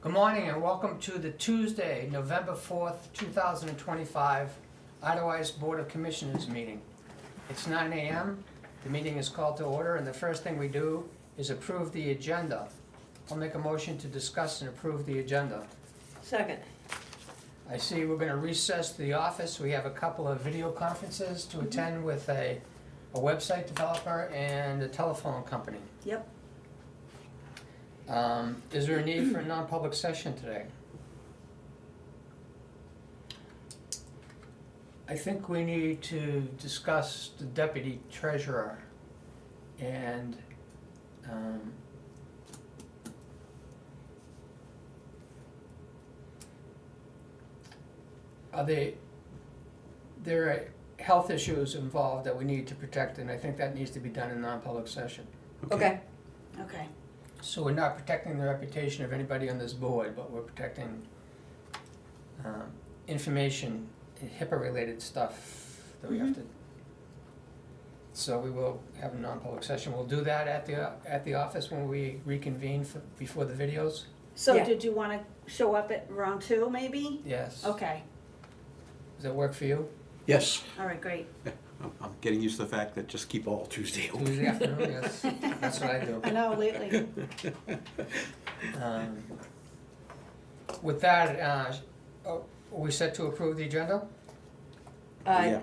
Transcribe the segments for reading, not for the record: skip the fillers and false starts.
Good morning and welcome to the Tuesday, November 4th, 2025 Idlewise Board of Commissioners meeting. It's 9 a.m. The meeting is called to order, and the first thing we do is approve the agenda. I'll make a motion to discuss and approve the agenda. Second. I see we're going to recess the office. We have a couple of video conferences to attend with a website developer and a telephone company. Yep. Is there a need for a non-public session today? I think we need to discuss the deputy treasurer and there are health issues involved that we need to protect, and I think that needs to be done in non-public session. Okay. So we're not protecting the reputation of anybody on this board, but we're protecting information, HIPAA-related stuff that we have to. So we will have a non-public session. We'll do that at the office when we reconvene before the videos. So Yeah. did you want to show up at round 2, maybe? Yes. Okay, Does that work for you? Yes, all right, great. I'm getting used to the fact that just keep all Tuesday open. Tuesday afternoon, yes. That's what I do. I know, lately. With that, are we set to approve the agenda? Yeah.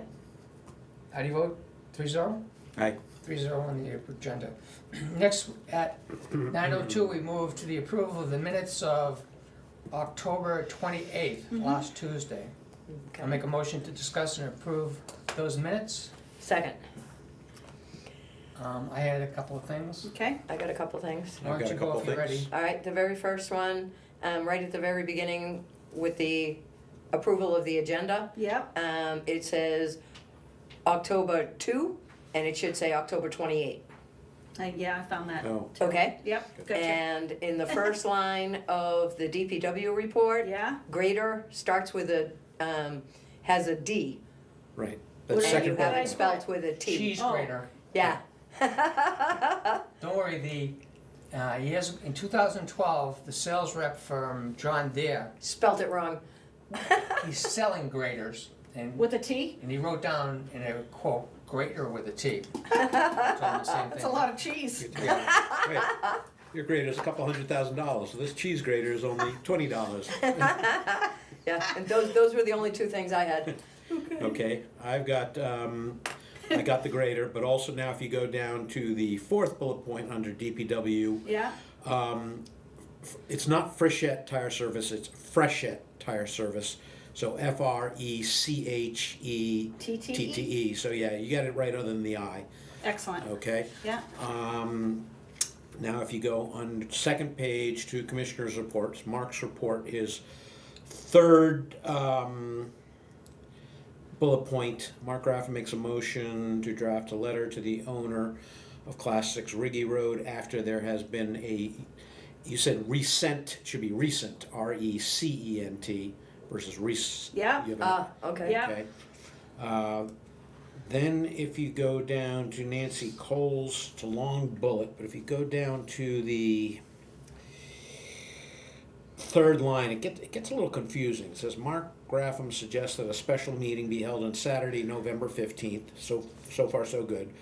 How do you vote? 3-0? Aye. 3-0 on the agenda. Next, at 9:02, we move to the approval of the minutes of October 28th, last Tuesday. I'll make a motion to discuss and approve those minutes. Second. I had a couple of things. Okay, I got a couple things. Why I've don't got you a go couple if you're ready? things. All right, the very first one, right at the very beginning with the approval of the agenda, yep, it says October 2, and it should say October 28. yeah, I found that. Oh, Okay? Yep, gotcha. And in the first line of the DPW report, Yeah, grader starts with a, has a D. right. What That's did And you second have bullet. it spelled with a T. Cheese Oh. grater. Yeah. Don't worry, he has, in 2012, the sales rep from John Deere, Spelt it wrong. he's selling graters. And with a T? he wrote down in a quote, grater with a T. So I'm the same That's thing. a lot of cheese. Yeah. Right. Your grader's a couple $100,000, so this cheese grater is only $20. Yeah, and those were the only two things I had. Okay, I got the grader, but also now if you go down to the fourth bullet point under DPW, Yeah, it's not Frechette Tire Service, it's Frechette Tire Service. So FRECHETTE. So yeah, you got it right other than the I. excellent. Okay. Yeah, Now if you go on the second page to Commissioner's reports, Mark's report is third bullet point. Mark Graff makes a motion to draft a letter to the owner of Class 6 Riggy Road after there has been you said recent, should be recent, RECENT versus recent. yeah, Okay. Yeah. Okay. Then if you go down to Nancy Cole's, it's a long bullet, but if you go down to the third line, it gets a little confusing. It says Mark Graffam suggests that a special meeting be held on Saturday, November 15th, so far so good,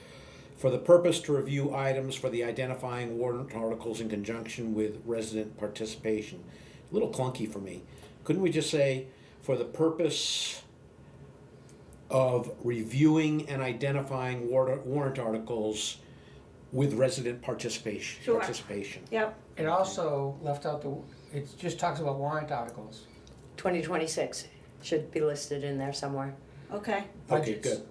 for the purpose to review items for the identifying warrant articles in conjunction with resident participation. A little clunky for me. Couldn't we just say, for the purpose of reviewing and identifying warrant articles with resident participation? Sure. Yep, It also left out it just talks about warrant articles. 2026 should be listed in there somewhere. okay, Okay, Budgets. good.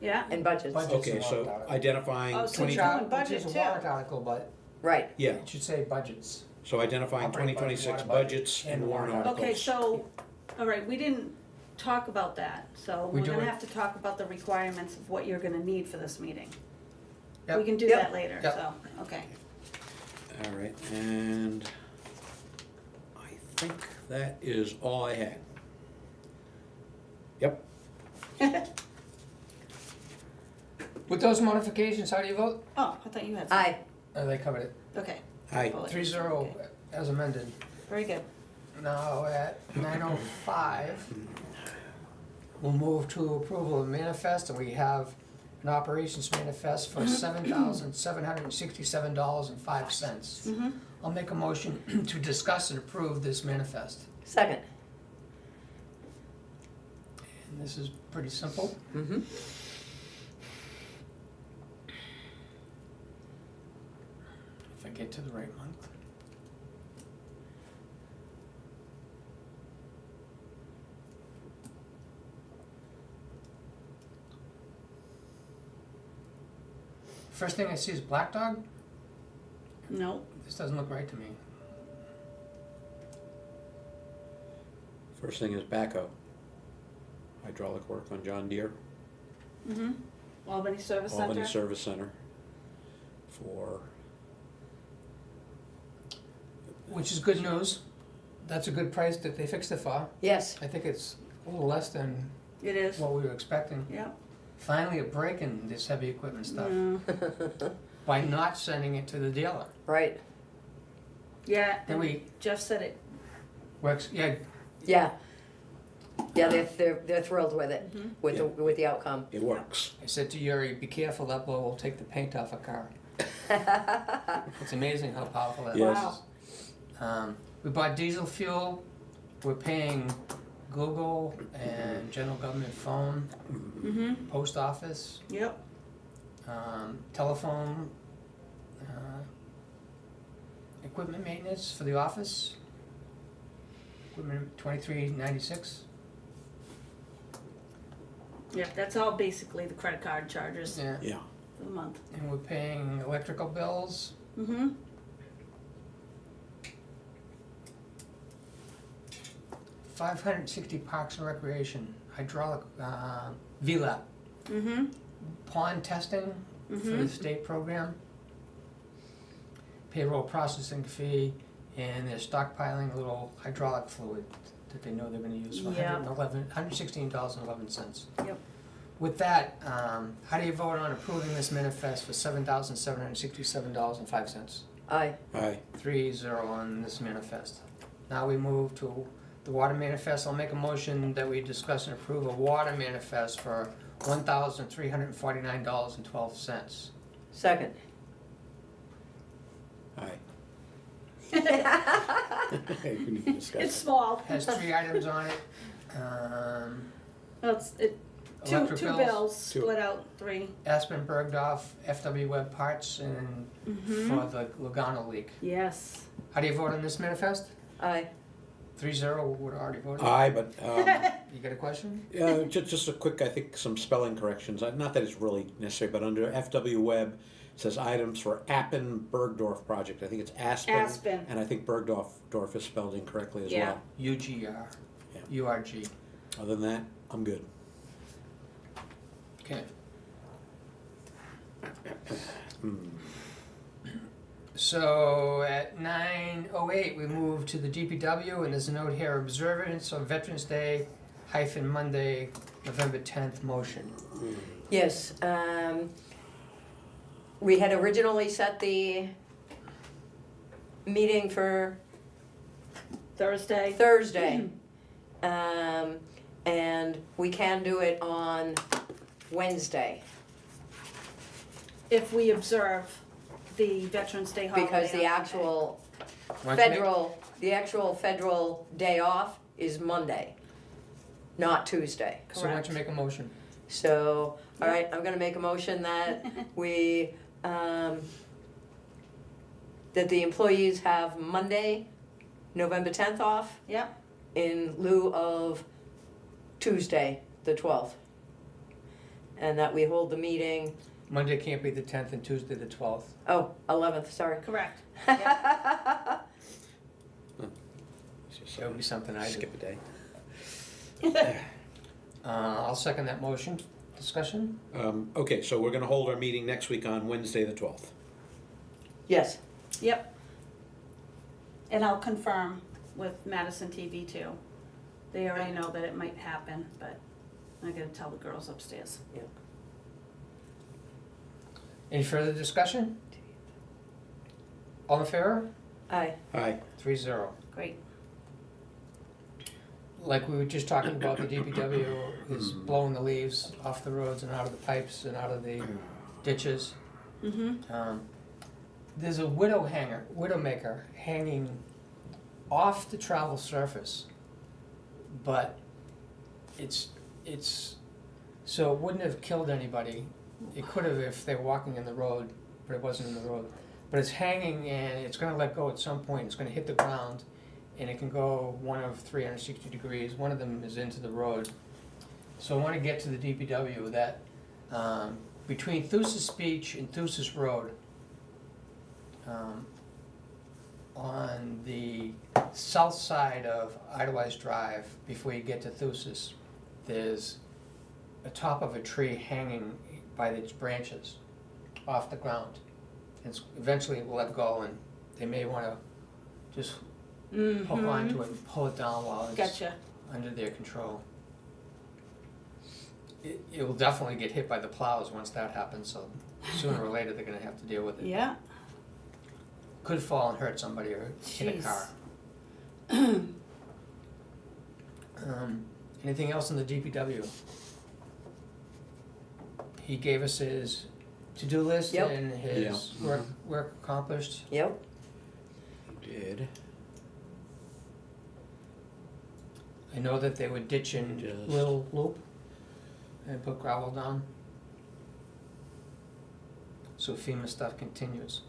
yeah, And budgets. Budget. Okay, so identifying Oh, so 20, John- Which budget is a too. warrant article, but Right. yeah, it should say budgets. so identifying Operating budget, 2026 water budget, budgets and and warrant warrant articles. okay, so, all right, we didn't talk about that, so We we're do gonna it- have to talk about the requirements of what you're gonna need for this meeting. Yep. We can do Yep. that later, Yep. so, okay. All right, and I think that is all I had. Yep. With those modifications, how do you vote? Oh, I thought you had some. Aye. They covered it. Okay. Aye. Bullet. 3-0 as amended. Very good. Now at 9:05, we'll move to approval of manifest, and we have an operations manifest for $7,767.05. Mm-hmm. I'll make a motion to discuss and approve this manifest. Second. And this is pretty simple. Mm-hmm. If I get to the right month. First thing I see is Black Dog. No. This doesn't look right to me. First thing is backhoe. Hydraulic work on John Deere, Mm-hmm. Albany Service Center. Albany Service Center for, Which is good news. That's a good price that they fixed it for. Yes. I think it's a little less than It is. what we were expecting. Yeah. Finally a break in this heavy equipment stuff Mm. by not sending it to the dealer. Right. Yeah. Then and we Jeff said it. works, yeah, Yeah. Yeah, they're thrilled with it, Mhm. with the outcome. it works. I said to Yuri, be careful, that blow will take the paint off a car. It's amazing how powerful that is. Yes. We bought diesel fuel, we're paying Google and general government phone, Mm-hmm. post office, Yep. telephone, equipment maintenance for the office, equipment $23.96. Yep. That's all basically the credit card charges Yeah, Yeah, for the month. and we're paying electrical bills, Mm-hmm. $560 Parks and Recreation, hydraulic, VLAP, Mm-hmm. pond testing for the Mhm. state program, payroll processing fee, and they're stockpiling a little hydraulic fluid that they know they're gonna use for Yeah. $116.11. Yep. With that, how do you vote on approving this manifest for $7,767.05? Aye. aye. 3-0 on this manifest. Now we move to the water manifest. I'll make a motion that we discuss and approve a water manifest for $1,349.12. Second. Aye. Hey, we need to discuss It's it. small. Has 3 items on it. Well, it's two Electric bills, bills Two. split out 3. Aspen Bergdorf, FW Web Parts, and Mm-hmm. for the Lugano leak. Yes. How do you vote on this manifest? Aye. 3-0, would already voted. Aye, but, You got a question? just a quick, I think, some spelling corrections. Not that it's really necessary, but under FW Web, it says items for Appen Bergdorf project. I think it's Aspen. Aspen. And I think Bergdorf is spelled incorrectly as Yeah. well. UGR, Yeah. URG. Other than that, I'm good. Okay. Hmm. So at 9:08, we move to the DPW, and there's a note here, observance of Veterans Day - Monday, November 10th motion. Yes, we had originally set the meeting for Thursday. Thursday. And we can do it on Wednesday, If we observe the Veterans Day holiday. because the on actual Why don't you federal day off is Monday, not Tuesday. So why don't you make a motion? So, all right, I'm gonna make a motion that we, that the employees have Monday, November 10th off Monday. Yep. in lieu of Tuesday, the 12th. And that we hold the meeting, Monday can't be the 10th and Tuesday the 12th. 11th, sorry. Correct. It's just That would be something I do. skip a day. I'll second that motion. Discussion? Okay, so we're gonna hold our meeting next week on Wednesday, the 12th. Yes, Yep. And I'll confirm with Madison TV too. They already know that it might happen, but I gotta tell the girls upstairs. Any further discussion? All in favor? Aye. Aye. 3-0. Great. Like we were just talking about, the DPW is blowing the leaves off the roads and out of the pipes and out of the ditches. Mm-hmm. There's a widowmaker hanging off the travel surface, but it's, so it wouldn't have killed anybody. It could have if they were walking in the road, but it wasn't in the road. But it's hanging and it's gonna let go at some point, it's gonna hit the ground, and it can go one of 360 degrees. One of them is into the road. So I wanna get to the DPW that, between Thusis Beach and Thusis Road, on the south side of Idlewise Drive, before you get to Thusis, there's a top of a tree hanging by its branches off the ground. Eventually it will let go, and they may wanna just hook onto it and pull it down while it's Gotcha. under their control. It will definitely get hit by the plows once that happens, so sooner or later they're gonna have to deal with it. Yeah. Could fall and hurt somebody or hit a Jeez. car. Anything else in the DPW? He gave us his to-do list Yep. and his work accomplished. Yep. Did. I know that they were ditching Just- Little Loop and put gravel down. So FEMA stuff continues.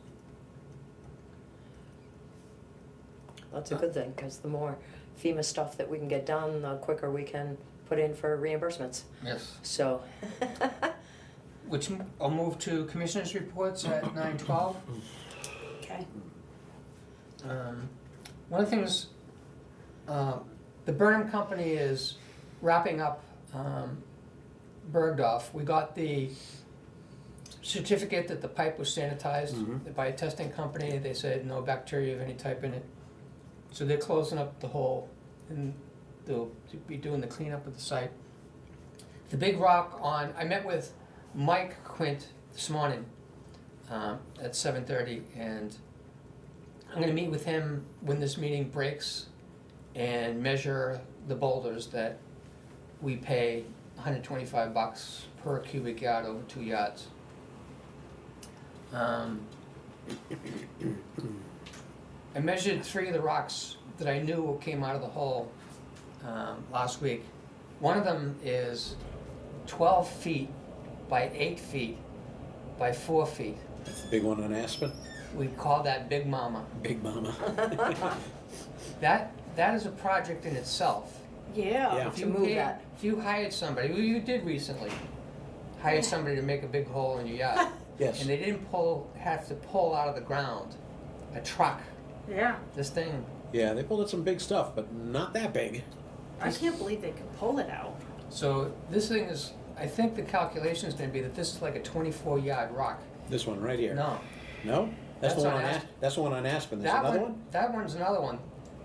That's a good thing, because the more FEMA stuff that we can get done, the quicker we can put in for reimbursements. Yes. So, Which I'll move to commissioners' reports at 9:12. Okay. One of the things, the Burnham Company is wrapping up Bergdorf. We got the certificate that the pipe was sanitized by a testing company. They said no bacteria of any type in it. So they're closing up the hole, and they'll be doing the cleanup of the site. The big rock I met with Mike Quint this morning at 7:30, and I'm gonna meet with him when this meeting breaks and measure the boulders that we pay $125 per cubic yard over 2 yards. I measured 3 of the rocks that I knew came out of the hole last week. One of them is 12 feet by 8 feet by 4 feet. That's the big one on Aspen. We call that Big Mama. Big Mama. That is a project in itself. Yeah. Yeah. If To you move that. If you hired somebody, well, you did recently, hired somebody to make a big hole in your yard, Yes. and they didn't have to pull out of the ground a truck. Yeah. This thing, Yeah, they pulled in some big stuff, but not that big. I can't believe they could pull it out. so this thing is, I think the calculation is gonna be that this is like a 24-yard rock. This one right here. No, No? That's the That's one on on Aspen. That's the one on Aspen. There's that another one? that one's another one.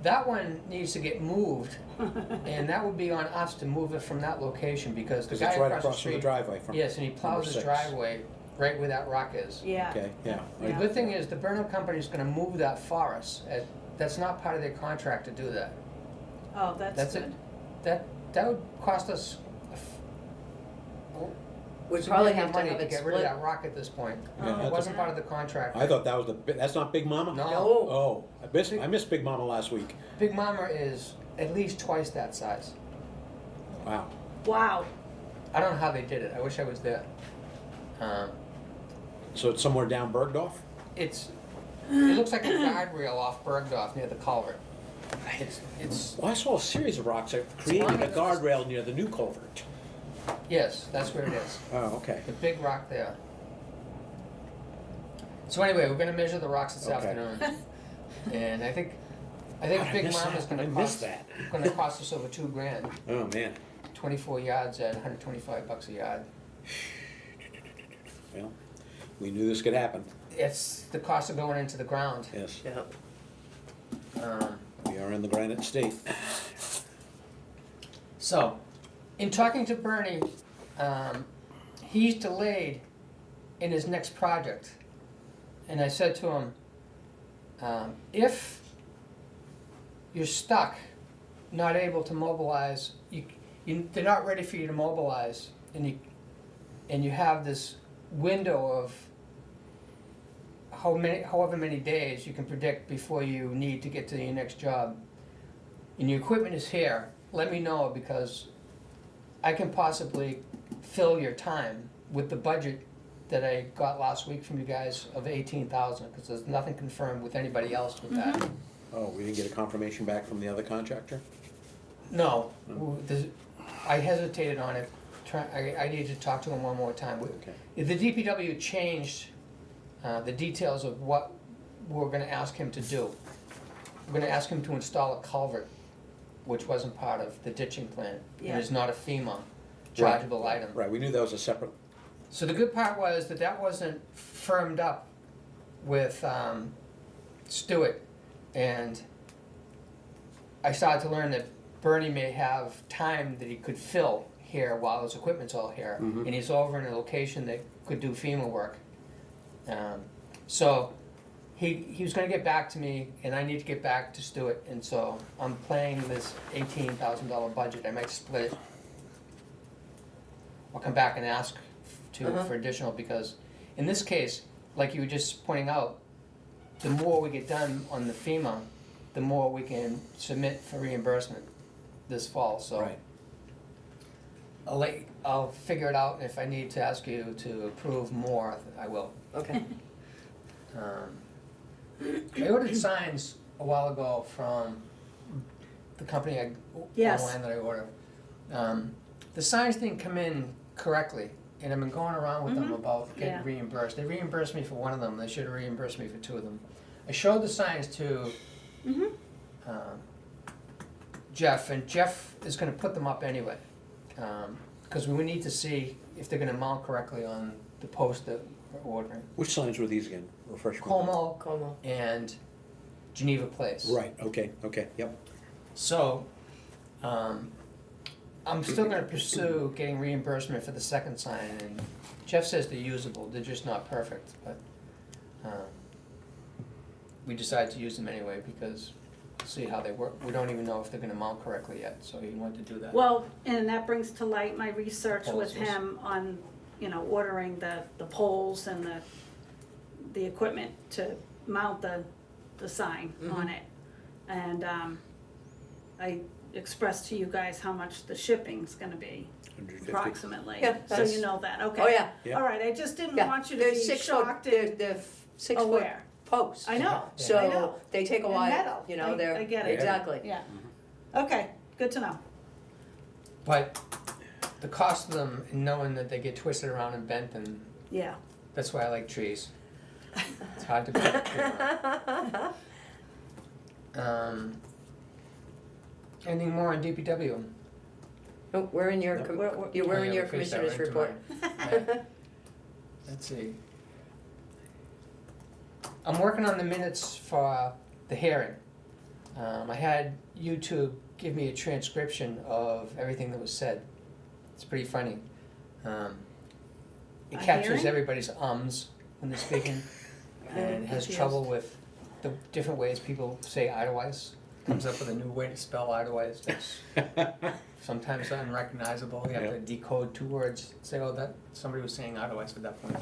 That one needs to get moved, and that would be on us to move it from that location, because the Because guy it's right across the across from the street. driveway from. Yes, and he plows his 6. driveway right where that rock is. Yeah. Okay, yeah. The good thing is the Burnham Company's gonna move that for us. That's not part of their contract to do that. Oh, that's That's good. it. That would cost us we probably have to money have to it get rid of split. that rock at this point. Yeah, It that's wasn't part of the contract. I thought that was that's not Big Mama? No. Oh, I missed Big Mama last week. Big Mama is at least twice that size. Wow. Wow. I don't know how they did it. I wish I was there. So it's somewhere down Bergdorf? It looks like a guardrail off Bergdorf near the culvert. It's Well, I saw a series of rocks that created a guardrail near the new culvert. yes, that's where it is. Oh, okay. The big rock there. So anyway, we're gonna measure the rocks this Okay. afternoon, and I think God, I Big missed Mama's that. gonna I missed that. gonna cost us over $2,000. Oh, man. 24 yards at $125 a yard. Well, we knew this could happen. It's the cost of going into the ground. Yes. Yeah. We are in the Granite State. So, in talking to Bernie, he's delayed in his next project. And I said to him, If you're stuck, not able to mobilize, they're not ready for you to mobilize, and you have this window of however many days you can predict before you need to get to your next job, and your equipment is here, let me know, because I can possibly fill your time with the budget that I got last week from you guys of 18,000, because there's nothing confirmed with anybody else with that. Oh, we didn't get a confirmation back from the other contractor? No, I hesitated on it, I need to talk to him one more time. Okay. The DPW changed the details of what we're gonna ask him to do. We're gonna ask him to install a culvert, which wasn't part of the ditching plan. Yeah. It is not a FEMA chargeable item. Right, we knew that was a separate, So the good part was that wasn't firmed up with Stewart, and I started to learn that Bernie may have time that he could fill here while his equipment's all here, Mhm. and he's over in a location that could do FEMA work. So he was gonna get back to me, and I need to get back to Stewart, and so I'm playing this $18,000 budget. I might split it. I'll come back and ask for additional, because in this case, like you were just pointing out, the more we get done on the FEMA, the more we can submit for reimbursement this fall, so. right. I'll figure it out, and if I need to ask you to approve more, I will. Okay. I ordered signs a while ago from the company Yes. online that I ordered. The signs didn't come in correctly, and I've been going around with them about getting Yeah. reimbursed. They reimbursed me for one of them, they should have reimbursed me for two of them. I showed the signs to Jeff, and Jeff is gonna put them up anyway. Because we need to see if they're gonna mount correctly on the post that we're ordering. Which signs were these again? Refresh me. Como and Geneva Place. Right, okay, yep. So, I'm still gonna pursue getting reimbursement for the second sign, and Jeff says they're usable, they're just not perfect, but, we decided to use them anyway, because, see how they work, we don't even know if they're gonna mount correctly yet, so he wanted to do that. Well, and that brings to light my research with Proposals. him on, ordering the poles and the equipment to mount the sign on it. And, I expressed to you guys how much the shipping's gonna be 150. approximately. Yeah, So that's- you know that, okay. Oh, yeah. Yeah. All right, I just didn't Yeah. want you to They're be 6 foot, shocked they're, and they're 6 foot aware. posts. I know, I So know. they take a And while, metal. they're, I get it. exactly. Yeah. Okay, good to know. But the cost of them, and knowing that they get twisted around and bent, and Yeah. that's why I like trees. It's hard to put. Anything more on DPW? Nope, we're in your, Nope. we're Oh, in yeah, your we faced that commissioner's right report. into mine. Let's see. I'm working on the minutes for the hearing. I had YouTube give me a transcription of everything that was said. It's pretty funny. It A captures hearing? everybody's ums when they're speaking, and has Confused. trouble with the different ways people say Idlewise. Comes up with a new way to spell Idlewise that's sometimes unrecognizable. You have Yeah. to decode 2 words, say, oh, that somebody was saying Idlewise at that point.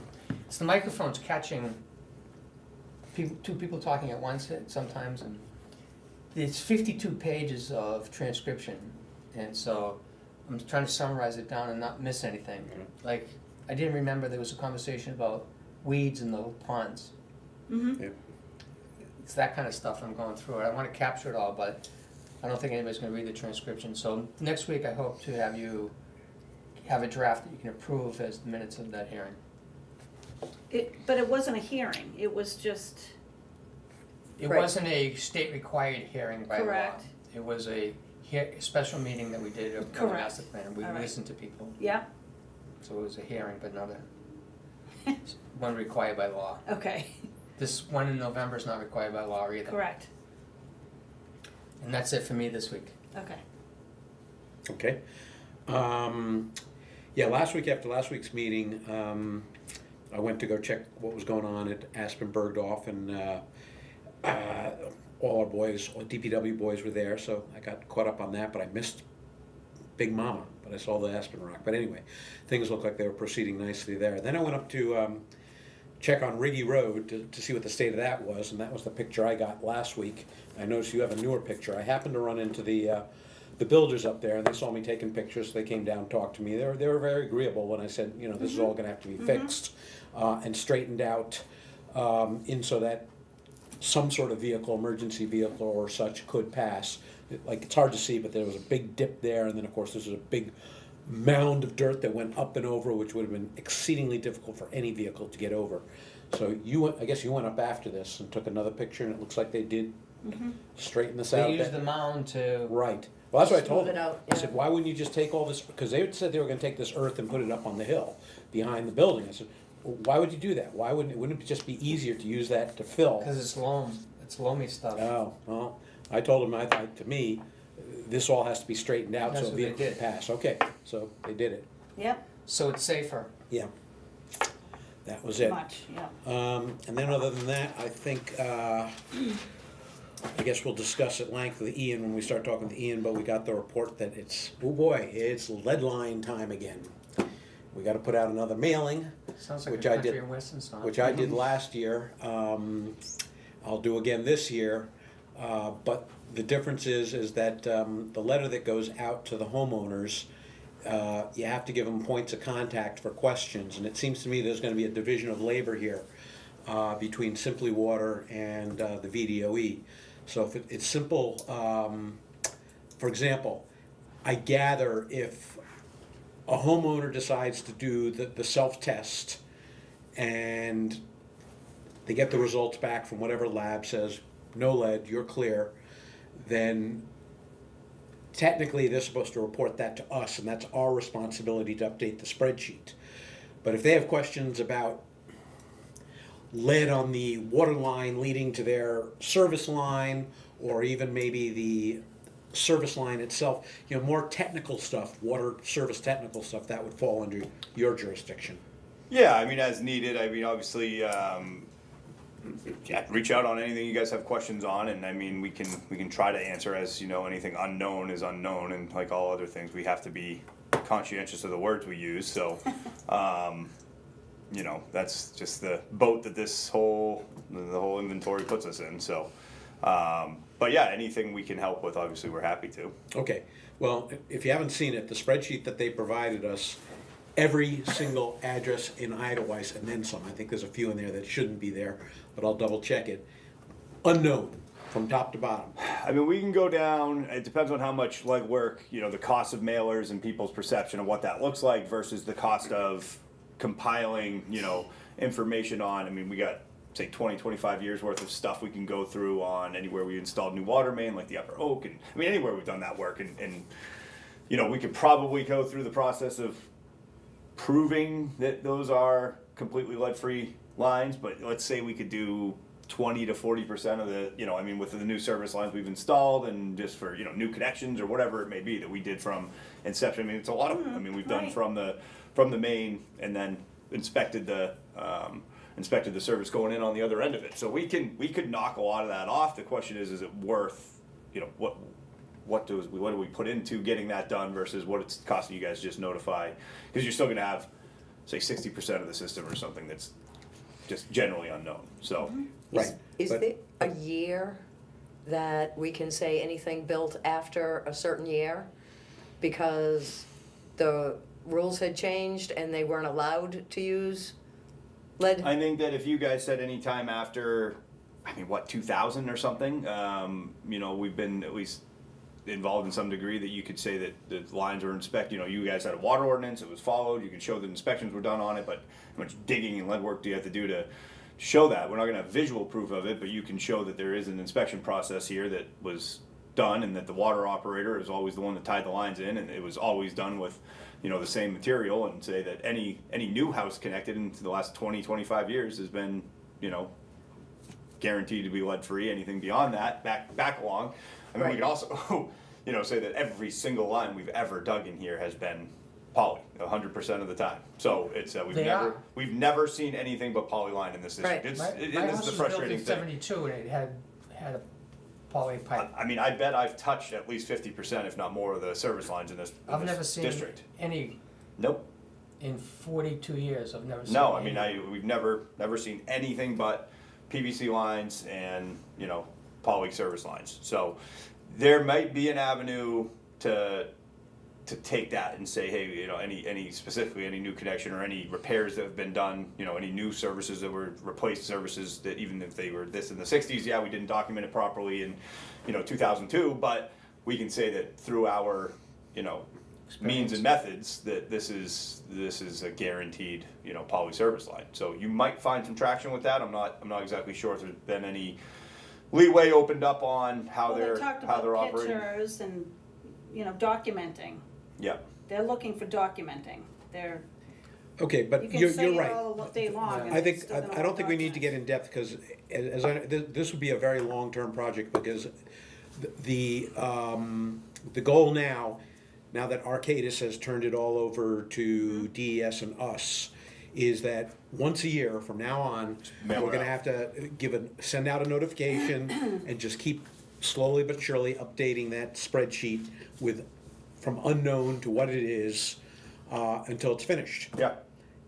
It's the microphone's catching two people talking at once sometimes, and it's 52 pages of transcription, and so I'm trying to summarize it down and not miss anything. Like, I didn't remember there was a conversation about weeds in the ponds. Mm-hmm. It's that kind of stuff I'm going through. I want to capture it all, but I don't think anybody's going to read the transcription. So next week I hope to have you have a draft that you can approve as the minutes of that hearing. But it wasn't a hearing, it was just, It Right. wasn't a state-required hearing by law. Correct. It was a special meeting that we did of the Correct. master plan. We All right. listened to people, yeah, so it was a hearing, but not one required by law. okay, This one in November is not required by law either. correct, And that's it for me this week. okay. Okay. Yeah, last week, after last week's meeting, I went to go check what was going on at Aspen Bergdorf, and all our boys, all DPW boys were there, so I got caught up on that, but I missed Big Mama, but I saw the Aspen Rock. But anyway, things looked like they were proceeding nicely there. Then I went up to check on Riggy Road to see what the state of that was, and that was the picture I got last week. I noticed you have a newer picture. I happened to run into the builders up there, and they saw me taking pictures, so they came down and talked to me. They were very agreeable when I said, you know, this is all gonna have to be fixed and straightened out in so that some sort of vehicle, emergency vehicle or such could pass. Like, it's hard to see, but there was a big dip there, and then of course this was a big mound of dirt that went up and over, which would have been exceedingly difficult for any vehicle to get over. So I guess you went up after this and took another picture, and it looks like they did straighten this out. They used the mound to, Right. Well, that's what I told Smooth it them. out, I said, yeah. why wouldn't you just take all this, because they said they were gonna take this earth and put it up on the hill behind the building. I said, well, why would you do that? Wouldn't it just be easier to use that to fill? because it's loam, it's loamy stuff. Oh, well, I told them, to me, this all has to be straightened out That's so a what they vehicle can did. pass. Okay, so they did it. Yep, So it's safer. Yeah. That was it. much, yeah. And then other than that, I think, I guess we'll discuss at length with Ian when we start talking to Ian, but we got the report that it's, oh boy, it's lead line time again. We gotta put out another mailing, Sounds like Which a I country did- and western song. which I did last year. I'll do again this year. But the difference is that the letter that goes out to the homeowners, you have to give them points of contact for questions. And it seems to me there's gonna be a division of labor here between Simply Water and the VDOE. So if it's simple, for example, I gather if a homeowner decides to do the self-test and they get the results back from whatever lab says, no lead, you're clear, then technically they're supposed to report that to us, and that's our responsibility to update the spreadsheet. But if they have questions about lead on the water line leading to their service line, or even maybe the service line itself, you know, more technical stuff, water service technical stuff, that would fall under your jurisdiction. Yeah, I mean, as needed. I mean, obviously, yeah, reach out on anything you guys have questions on, and I mean, we can try to answer. As you know, anything unknown is unknown, and like all other things, we have to be conscientious of the words we use. So, you know, that's just the boat that the whole inventory puts us in. So, but yeah, anything we can help with, obviously, we're happy to. Okay, well, if you haven't seen it, the spreadsheet that they provided us, every single address in Idlewise and then some, I think there's a few in there that shouldn't be there, but I'll double check it, unknown from top to bottom. I mean, we can go down, it depends on how much legwork, you know, the cost of mailers and people's perception of what that looks like versus the cost of compiling, you know, information on. I mean, we got, say, 20, 25 years worth of stuff we can go through on anywhere we installed new water main, like the Upper Oak, and I mean, anywhere we've done that work, and you know, we could probably go through the process of proving that those are completely lead-free lines, but let's say we could do 20 to 40% of the, you know, I mean, with the new service lines we've installed and just for, you know, new connections or whatever it may be that we did from inception. I mean, it's a lot of, I mean, we've done right. from the main and then inspected the service going in on the other end of it. So we could knock a lot of that off. The question is it worth, you know, what do we put into getting that done versus what it's costing you guys to just notify? Because you're still going to have, say, 60% of the system or something that's just generally unknown. So, Right. Is but- there a year that we can say anything built after a certain year? Because the rules had changed and they weren't allowed to use lead? I think that if you guys said any time after, I mean, what, 2000 or something, you know, we've been at least involved in some degree that you could say that the lines were inspected. You know, you guys had a water ordinance, it was followed, you can show that inspections were done on it, but how much digging and lead work do you have to do to show that? We're not gonna have visual proof of it, but you can show that there is an inspection process here that was done and that the water operator is always the one that tied the lines in, and it was always done with, you know, the same material, and say that any new house connected into the last 20, 25 years has been, you know, guaranteed to be lead free. Anything beyond that, back along. I mean, we Right. could also, you know, say that every single line we've ever dug in here has been poly, 100% of the time. So it's They are. we've never seen anything but poly line in this district. Right. It's, My it house is the was built frustrating in thing. '72 and it had had a poly pipe. I mean, I bet I've touched at least 50%, if not more, of the service lines in this, I've in never this seen district. any, Nope. in 42 years, I've never seen No, I any. mean, we've never seen anything but PVC lines and, you know, poly service lines. So there might be an avenue to take that and say, hey, you know, any specifically any new connection or any repairs that have been done, you know, any new services that were replaced services that even if they were this in the 60s, yeah, we didn't document it properly in, you know, 2002, but we can say that through our, you know, means and methods that this is a guaranteed, you know, poly service line. So you might find some traction with that. I'm not exactly sure if there's been any leeway opened up on how Well, they're they talked operating. about pictures and, you know, documenting. Yeah. They're looking for documenting. They're, Okay, you but can you're say it right. all day long and I it's think, still gonna I don't think we need to get document. in depth, because this would be a very long-term project, because the goal now that Arcadis has turned it all over to DES and us, is that once a year from now on, mail we're it gonna out. have to send out a notification and just keep slowly but surely updating that spreadsheet from unknown to what it is, until it's finished. Yeah.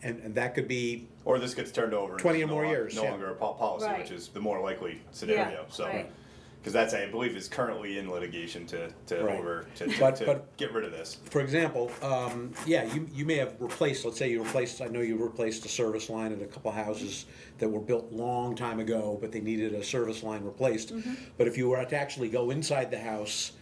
And that could be, Or this gets turned over. and 20 it's or no more longer- years, No yeah. longer a policy, Right. which is the more likely scenario. Yeah, So, right. because that's, I believe, is currently in litigation to But- get rid of this. for example, yeah, you may have replaced, let's say I know you replaced a service line at a couple houses that were built long time ago, but they needed a service line replaced. But if you were to actually go inside the house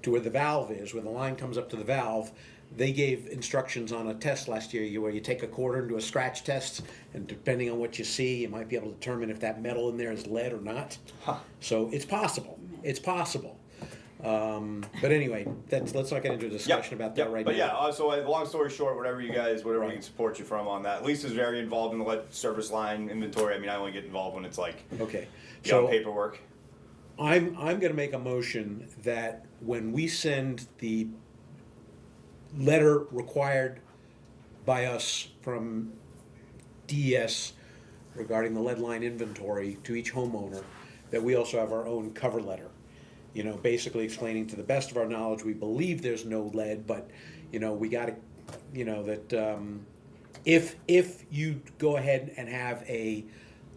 to where the valve is, where the line comes up to the valve, they gave instructions on a test last year where you take a quarter and do a scratch test, and depending on what you see, you might be able to determine if that metal in there is lead or not. Huh. So it's possible. It's possible. But anyway, let's not get into a discussion about that right but now. yeah, so long story short, whatever we Right. can support you from on that. Lisa's very involved in the lead service line inventory. I mean, I only get involved when it's like, Okay, you know, so paperwork. I'm gonna make a motion that when we send the letter required by us from DES regarding the lead line inventory to each homeowner, that we also have our own cover letter. You know, basically explaining to the best of our knowledge, we believe there's no lead, but, you know, we gotta, you know, that, if you go ahead and have a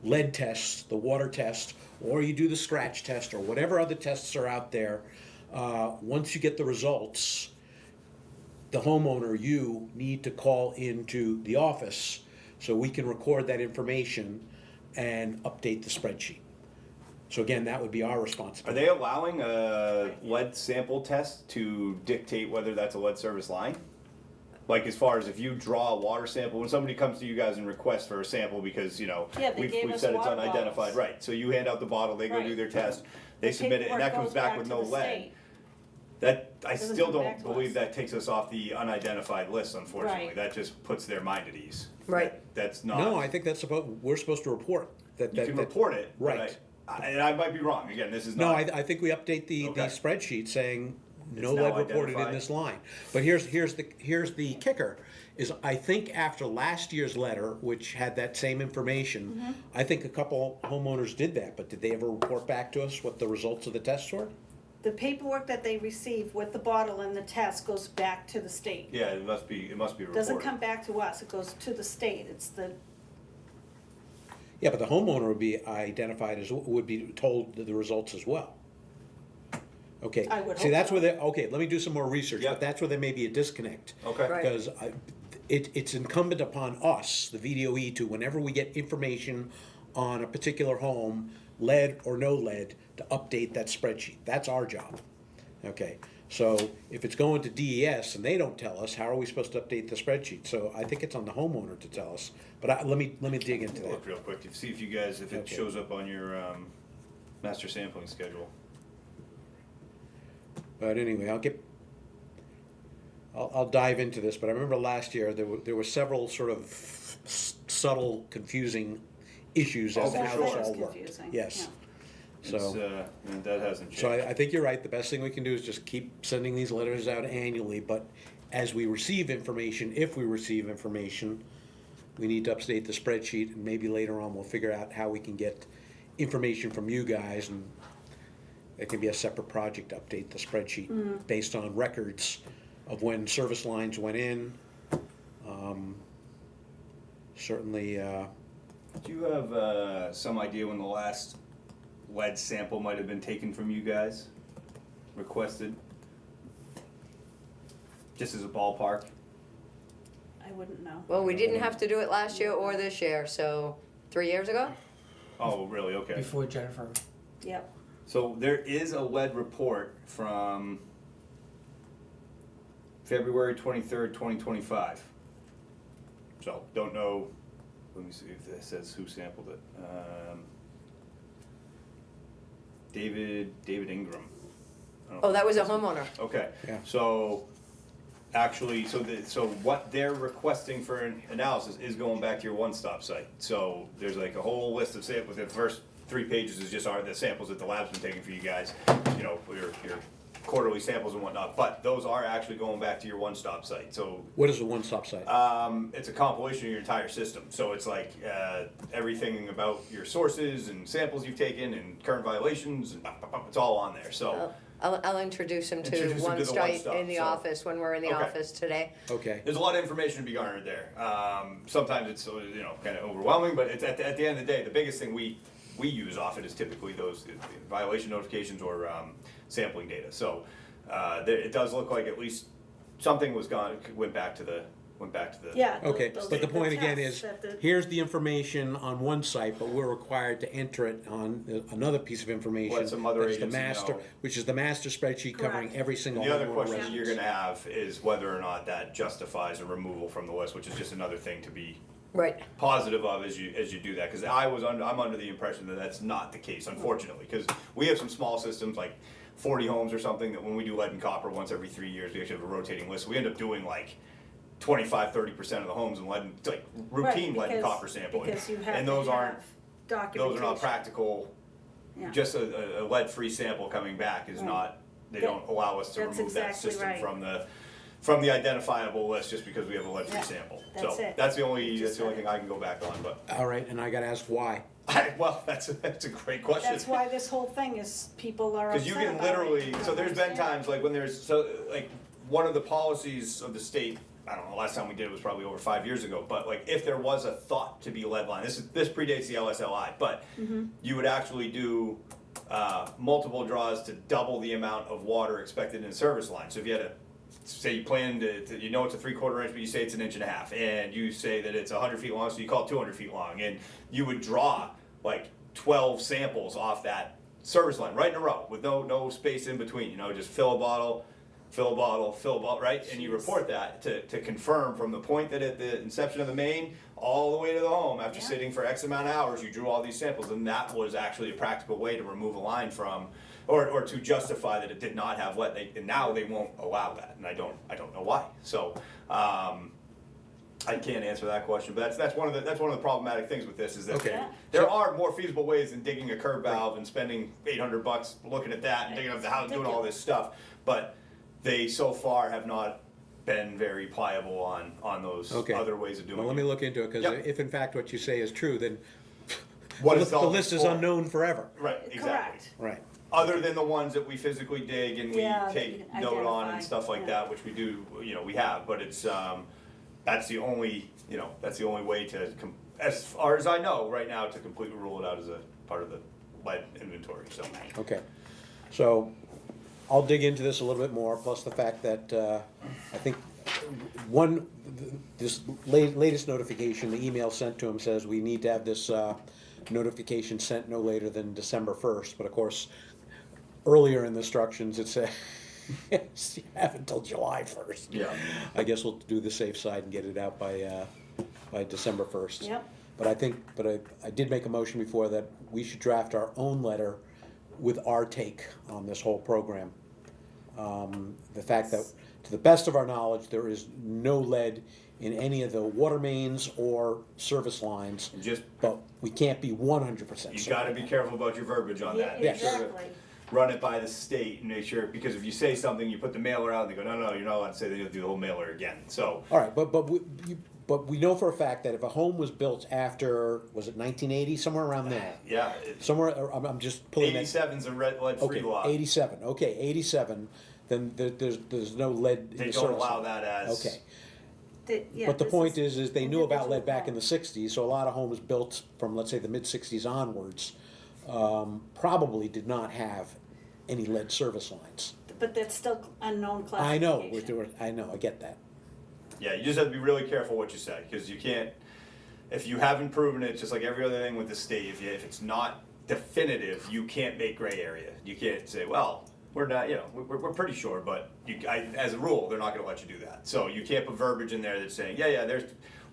lead test, the water test, or you do the scratch test, or whatever other tests are out there, once you get the results, the homeowner, you need to call into the office so we can record that information and update the spreadsheet. So again, that would be our Are responsibility. they allowing a lead sample test to dictate whether that's a lead service line? Like as far as if you draw a water sample, when somebody comes to you guys and requests for a sample because, you know, Yeah, they gave we've us said it's water unidentified, bottles. right, so you hand out the bottle, they go Right. do their test, they The submit it, and that paperwork comes goes back with to no the lead. state. That, I Doesn't still come don't back to believe us. that takes us off the unidentified list, unfortunately, Right. that just puts their mind at ease. Right. That's not. No, I think we're supposed to report that. You can report it, but Right. and I might be wrong, again, this is No, not. I think we update the Okay. spreadsheet saying no It's now lead reported in identified. this line. But here's the kicker, is I think after last year's letter, which had that same information, I think a couple homeowners did that, but did they ever report back to us what the results of the tests were? The paperwork that they receive with the bottle and the test goes back to the state. Yeah, it must be reported. Doesn't come back to us, it goes to the state, it's the, Yeah, but the homeowner would be identified would be told the results as well. Okay. I would See, hope that's so. where okay, let me do some more research, Yep. but that's where there may be a disconnect. Okay. Right. Because it's incumbent upon us, the VDOE, to whenever we get information on a particular home, lead or no lead, to update that spreadsheet. That's our job. Okay, so if it's going to DES and they don't tell us, how are we supposed to update the spreadsheet? So I think it's on the homeowner to tell us, but let me dig into that. Look real quick, to see if you guys, if it Okay. shows up on your, master sampling schedule. But anyway, I'll dive into this, but I remember last year, there were several sort of subtle, confusing issues as Oh, to for how sure. this It's all worked. confusing, Yes. It's, So, and that hasn't changed. so I think you're right, the best thing we can do is just keep sending these letters out annually, but as we receive information, if we receive information, we need to update the spreadsheet, and maybe later on we'll figure out how we can get information from you guys and it can be a separate project, update the spreadsheet based on records of when service lines went in. Certainly, Do you have some idea when the last lead sample might have been taken from you guys? Requested? Just as a ballpark? I wouldn't know. Well, we didn't have to do it last year or this year, so 3 years ago? Oh, really? Okay. Before Jennifer. Yep. So there is a lead report from February 23rd, 2025. So don't know, let me see if that says who sampled it. David Ingram. I don't know Oh, that was a if that's- homeowner. Okay, Yeah. so actually, so what they're requesting for an analysis is going back to your one-stop site. So there's like a whole list of samples, the first 3 pages is just the samples that the lab's been taking for you guys, you know, your quarterly samples and whatnot, but those are actually going back to your one-stop site, so. what is a one-stop site? It's a compilation of your entire system, so it's like, everything about your sources and samples you've taken and current violations, and it's all on there, so. I'll introduce him to Introduce him one to the site one-stop, in the so- office when we're in the Okay. office today. Okay, There's a lot of information to be garnered there. Sometimes it's, you know, kind of overwhelming, but it's at the end of the day, the biggest thing we use often is typically those violation notifications or sampling data. So it does look like at least something was gone, went back to the. Yeah. okay, those- but the point again tests is, that the- here's the information on one site, but we're required to enter it on another piece of information. Let some other that's the agency master, know. which is the master spreadsheet covering Correct. every single The other homeowner question residence. you're gonna have is whether or not that justifies a removal from the list, which is just another thing to be Right. positive of as you do that, because I'm under the impression that that's not the case, unfortunately, because we have some small systems like 40 homes or something that when we do lead and copper once every 3 years, we actually have a rotating list. We end up doing like 25-30% of the homes in lead, like routine Right, lead and because- copper sampling, Because you have and to those aren't have documentation. those are not practical. Yeah. Just a lead-free sample coming back is Right. not. They That- don't allow us to that's remove that exactly system right. from the identifiable list just because we have a lead-free Yeah, sample. that's So it. that's the You only just said thing it. I can go back on. But All right, and I gotta ask why. well, that's a great question. That's why this whole thing is, people are upset Because you can about it. literally, Don't so there's been understand. times like when like one of the policies of the state, I don't know, last time we did it was probably over 5 years ago, but like if there was a thought to be lead line, this predates the LSLI, but you would actually do multiple draws to double the amount of water expected in a service line. So if you had a, say you plan to you know it's a 3/4 inch, but you say it's 1.5 inches, and you say that it's 100 feet long, so you call it 200 feet long, and you would draw like 12 samples off that service line right in a row with no space in between, you know, just fill a bottle, right? And you report that to confirm from the point that at the inception of the main all the way to the home after Yeah. sitting for X amount of hours, you drew all these samples, and that was actually a practical way to remove a line from, or to justify that it did not have lead. And now they won't allow that, and I don't know why. So, I can't answer that question, but that's one of the problematic things with this is that Okay. there are more feasible ways than digging a curb valve and spending $800 looking at that and digging up the house, doing all this stuff. But they so far have not been very pliable on those Okay. other ways of doing Well, it. let me look into it, because Yep. if in fact what you say is true, then What the is all list is for? unknown forever. Right, exactly. Correct. Right. Other than the ones that we physically dig and we Yeah, that take you note on identify, and stuff like yeah. that, which we do, you know, we have, but it's, that's the only way to, as far as I know right now, to completely rule it out as a part of the lead inventory, so. Okay, so I'll dig into this a little bit more, plus the fact that I think this latest notification, the email sent to him says we need to have this notification sent no later than December 1st, but of course, earlier in the instructions it said you have until July 1st. Yeah. I guess we'll do the safe side and get it out by December 1st. Yep. But I did make a motion before that we should draft our own letter with our take on this whole program. The fact that, to the best of our knowledge, there is no lead in any of the water mains or service lines, And just, but we can't be 100% you certain. gotta be careful about your verbiage on that. Yeah, Make sure to exactly. Run it by the state and make sure, because if you say something, you put the mailer out, and they go, no, you're not allowed to say that, you have to do the whole mailer again, so. All right, but but we know for a fact that if a home was built after, was it 1980, somewhere around there? Yeah, Somewhere, I'm just pulling that. 87's a lead-free Okay, law. 87, okay, 87, then there's no lead in the They service don't allow line. that as. Okay, Yeah, but the this point is they knew about individual lead back in the home. 60s, so a lot of homes built from, let's say, the mid-60s onwards, probably did not have any lead service lines. But that's still unknown I know, classification. I get that. Yeah, you just have to be really careful what you say, because you can't, if you haven't proven it, just like every other thing with the state, if it's not definitive, you can't make gray area. You can't say, well, we're not, we're pretty sure, but as a rule, they're not gonna let you do that. So you can't put verbiage in there that's saying,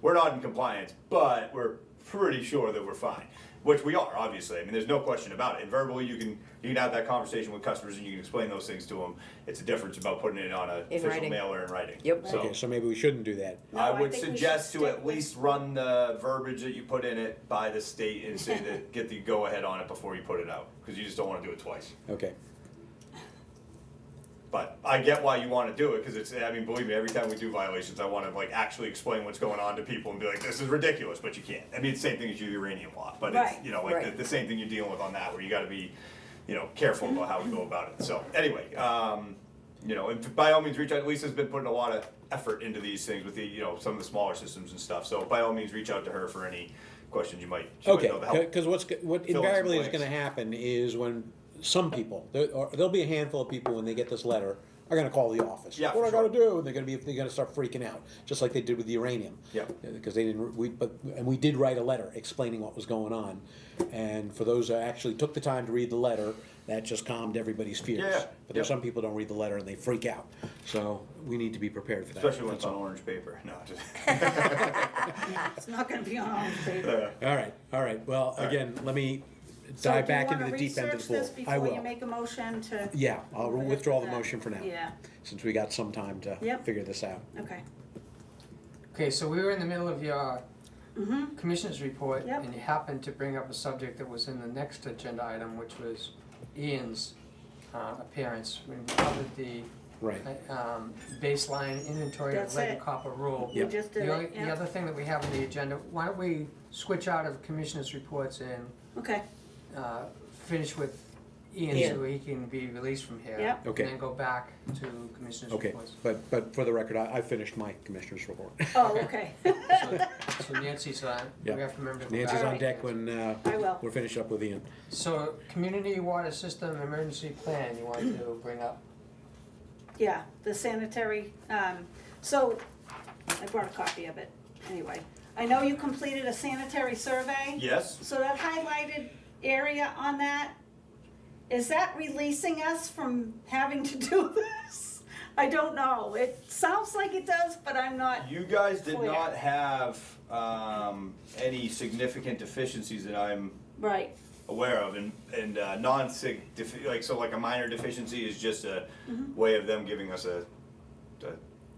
we're not in compliance, but we're pretty sure that we're fine. Which we are, obviously. I mean, there's no question about it. And verbally, you can have that conversation with customers and you can explain those things to them. It's a difference about putting it on an In official writing. mail or in writing. Yep. So Okay, so maybe we shouldn't do that. No, I I would think we should suggest to stick at with- least run the verbiage that you put in it by the state and say that get the go ahead on it before you put it out, because you just don't want to do it twice. Okay, But I get why you want to do it, because believe me, every time we do violations, I want to actually explain what's going on to people and be like, this is ridiculous, but you can't. I mean, it's the same thing as your uranium law, but Right. it's, Right. the same thing you're dealing with on that, where you got to be, careful about how we go about it. So anyway, and by all means, reach out. Lisa's been putting a lot of effort into these things with the, some of the smaller systems and stuff. So by all means, reach out to her for any questions you might. She might okay, know the help. because what fill in some invariably is blanks. gonna happen is when some people, there'll be a handful of people when they get this letter, are gonna call the office. Yeah, What I for gotta do? And they're gonna start freaking out, just like they did with the uranium. Yeah. Because they didn't, we did write a letter explaining what was going on. And for those that actually took the time to read the letter, that just calmed everybody's fears. Yeah, But there's yep. some people don't read the letter and they freak out. So we need to be prepared for that. Especially when That's it's on all. orange paper. No, just. It's not gonna be on orange paper. All right, well, again, let me So dive do you back into wanna the deep end of research the pool. this I before you will. make a motion to? Yeah, I'll move it withdraw the to that? motion for now. Yeah, Since we got some time to Yep. figure this out. okay. Okay, so we were in the middle of your commissioner's report, Yep. and you happened to bring up a subject that was in the next agenda item, which was Ian's appearance. When we covered the Right. baseline inventory of That's lead and it. copper rule. We just did it, The yeah. other thing that we have on the agenda, why don't we switch out of commissioners' reports and Okay, finish with Ian Ian. so he can be released from here. Yep. Okay. And then go back to commissioners' Okay, reports. but for the record, I finished my commissioner's report. oh, okay. So Nancy's on, we Yeah. have to remember to go Nancy's back. on Alright. deck when I will. we're finished up with Ian. So, community water system emergency plan you want to bring up? Yeah, the sanitary, so, I brought a copy of it, anyway. I know you completed a sanitary survey. Yes. So that highlighted area on that, is that releasing us from having to do this? I don't know, it sounds like it does, but I'm not, You guys did Clear. not have any significant deficiencies that I'm right, aware of, and non-sig like a minor deficiency is just a Mm-hmm. way of them giving us a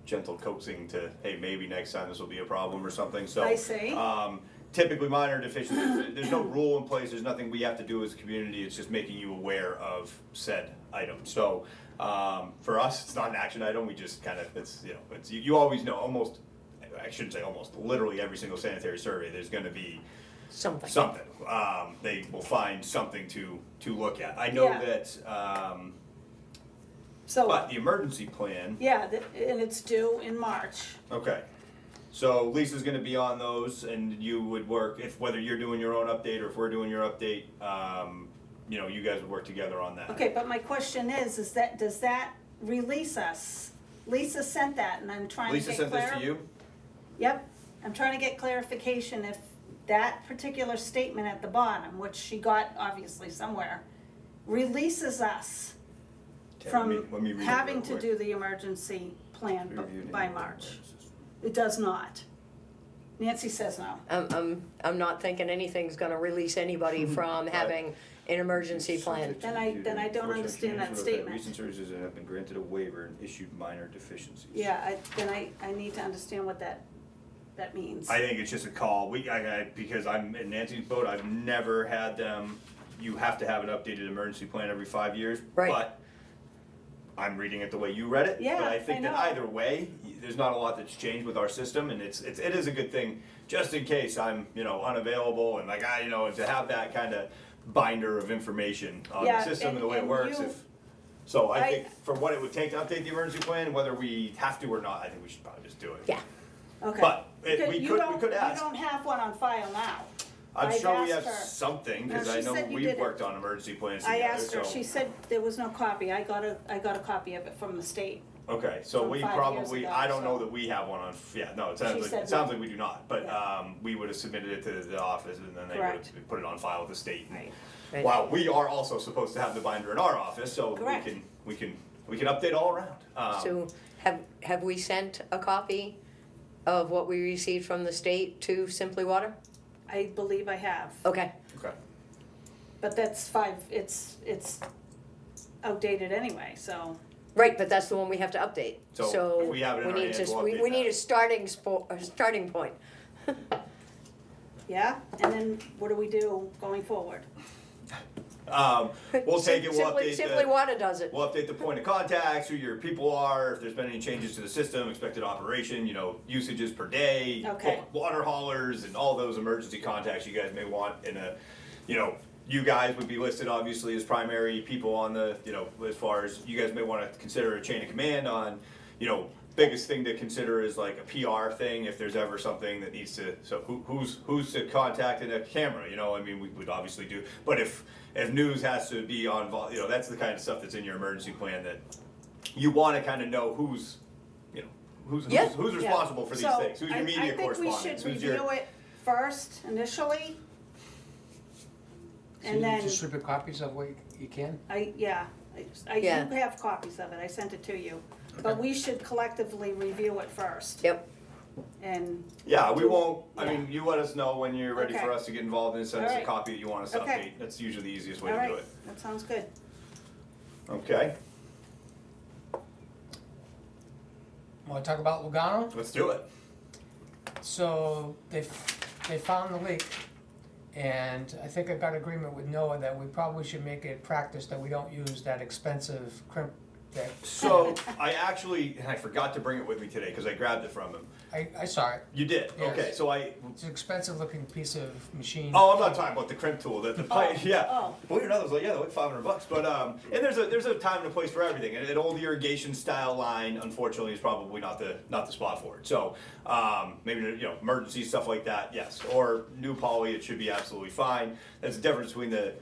gentle coaxing to, hey, maybe next time this will be a problem or something. So I see. typically minor deficiencies. There's no rule in place. There's nothing we have to do as a community. It's just making you aware of said item. So for us, it's not an action item. We just kind of it's you always know almost. I shouldn't say almost. Literally every single sanitary survey, there's going to be Something. something. They will find something to look at. I know Yeah. that, so, but the emergency plan, yeah, and it's due in March. okay. So Lisa's gonna be on those and you would work, whether you're doing your own update or if we're doing your update, you guys would work together on that. Okay, but my question is that, does that release us? Lisa sent that, and I'm trying to Lisa get sent this to you? Yep, I'm trying to get clarification if that particular statement at the bottom, which she got obviously somewhere, releases us Okay, from let me read it having real to quick. do the emergency plan Reviewed by and- March. It does not. Nancy says no. I'm not thinking anything's gonna release anybody from having an emergency plan. Then I don't understand that statement. Recent services have been granted a waiver and issued minor deficiencies. Yeah, I need to understand what that means. I think it's just a call. Because I'm in Nancy's boat, I've never had them, you have to have an updated emergency plan every 5 years. Right. But I'm reading it the way you read it. Yeah, But I think I that know. either way, there's not a lot that's changed with our system, and it is a good thing, just in case I'm, unavailable, and like, and to have that kind of binder of information on the Yeah, system and the way it and works, you- so I I- think for what it would take to update the emergency plan, whether we have to or not, I think we should probably just do it. Yeah. Okay. But Because we you don't- could ask. You don't have one on file now. I'm I've sure we have asked her. something, No, because I she know said you we've didn't. worked on emergency plans I together, asked her, so- she said there was no copy, I got a copy of it from the state. Okay, so From we 5 probably, years ago, I don't know so- that we have one on, no, it She sounds said like no. we do not, but, Yeah. we would have submitted it to the office, and then they would Correct. have put it on file with the state. And Right. Right. While we are also supposed to have the binder in our office, so Correct. we can update all around. So have we sent a copy of what we received from the state to Simply Water? I believe I have, Okay, Okay, but that's it's outdated anyway, so. right, but that's the one we have to update. So if we have it in our need hands, to- we'll we update need that. a starting point. Yeah, and then what do we do going forward? we'll take it, we'll Simply- update Simply the, Water does it. we'll update the point of contacts, who your people are, if there's been any changes to the system, expected operation, usages per day, Okay. water haulers, and all those emergency contacts you guys may want in a, you guys would be listed obviously as primary people on the, as far as you guys may wanna consider a chain of command on, biggest thing to consider is like a PR thing, if there's ever something that needs to, so who's to contact in a camera, we would obviously do, but if news has to be on, that's the kind of stuff that's in your emergency plan that you wanna kinda know who's Yeah. who's responsible for these So, things, who's your media correspondents, I think we who's should your. review it first initially. So And you then, distribute copies of what you can? I do Yeah. have copies of it, I sent it to you, but we should collectively review it first, Yep, and, Yeah, we won't, Yeah. you let us know when you're ready for Okay. us to get involved and send us a Alright. copy that you want us to Okay. update, that's usually the easiest way to do alright, it. that sounds good. Okay, Want to talk about Lugano? let's do it. So they found the leak, and I think I got agreement with Noah that we probably should make it practice that we don't use that expensive crimp that, So, I forgot to bring it with me today, cause I grabbed it from him. I saw it. You did, Yes. okay, so It's an expensive looking piece of machine. oh, I'm not talking about the crimp tool, the pipe, Oh, yeah. oh. Believe it or not, it was like $500, but, and there's a time and a place for everything, and an old irrigation style line, unfortunately, is probably not the spot for it, so, maybe, emergency stuff like that, yes, or new poly, it should be absolutely fine. There's a difference between the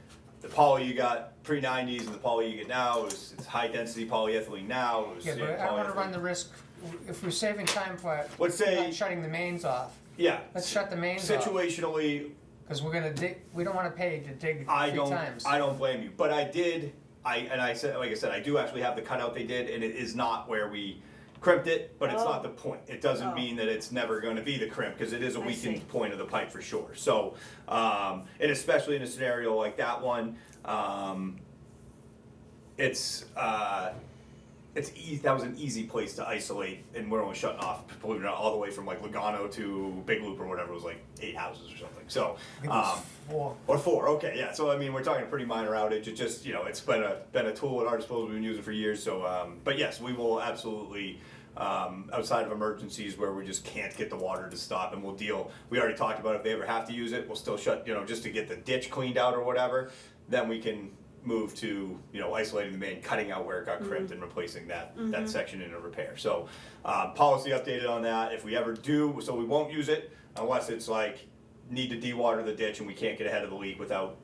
poly you got pre-90s and the poly you get now, it's high density polyethylene now, it was, Yeah, but I don't wanna run the risk, if we're saving time for Let's say- not shutting the mains off, Yeah. let's shut the mains off, Situationally, cause we're gonna dig, we don't wanna pay to dig I 3 times. don't blame you, but I said, like I said, I do actually have the cutout they did, and it is not where we crimped it, but it's Oh. not the point. It doesn't Oh. mean that it's never gonna be the crimp, cause it is a I see. weakened point of the pipe for sure, so, and especially in a scenario like that one, that was an easy place to isolate, and we're only shutting off, believe it or not, all the way from like Lugano to Big Loop or whatever, it was like 8 houses or something, so. I think it was 4. Or 4, okay, yeah, so we're talking a pretty minor outage, it just, it's been a tool at our disposal, we've been using it for years, so, but yes, we will absolutely, outside of emergencies where we just can't get the water to stop, and we already talked about if they ever have to use it, we'll still shut, just to get the ditch cleaned out or whatever, then we can move to, isolating the main, cutting out where it got crimped and replacing that section in a repair, so, policy updated on that, if we ever do, so we won't use it unless it's like, need to dewater the ditch and we can't get ahead of the leak without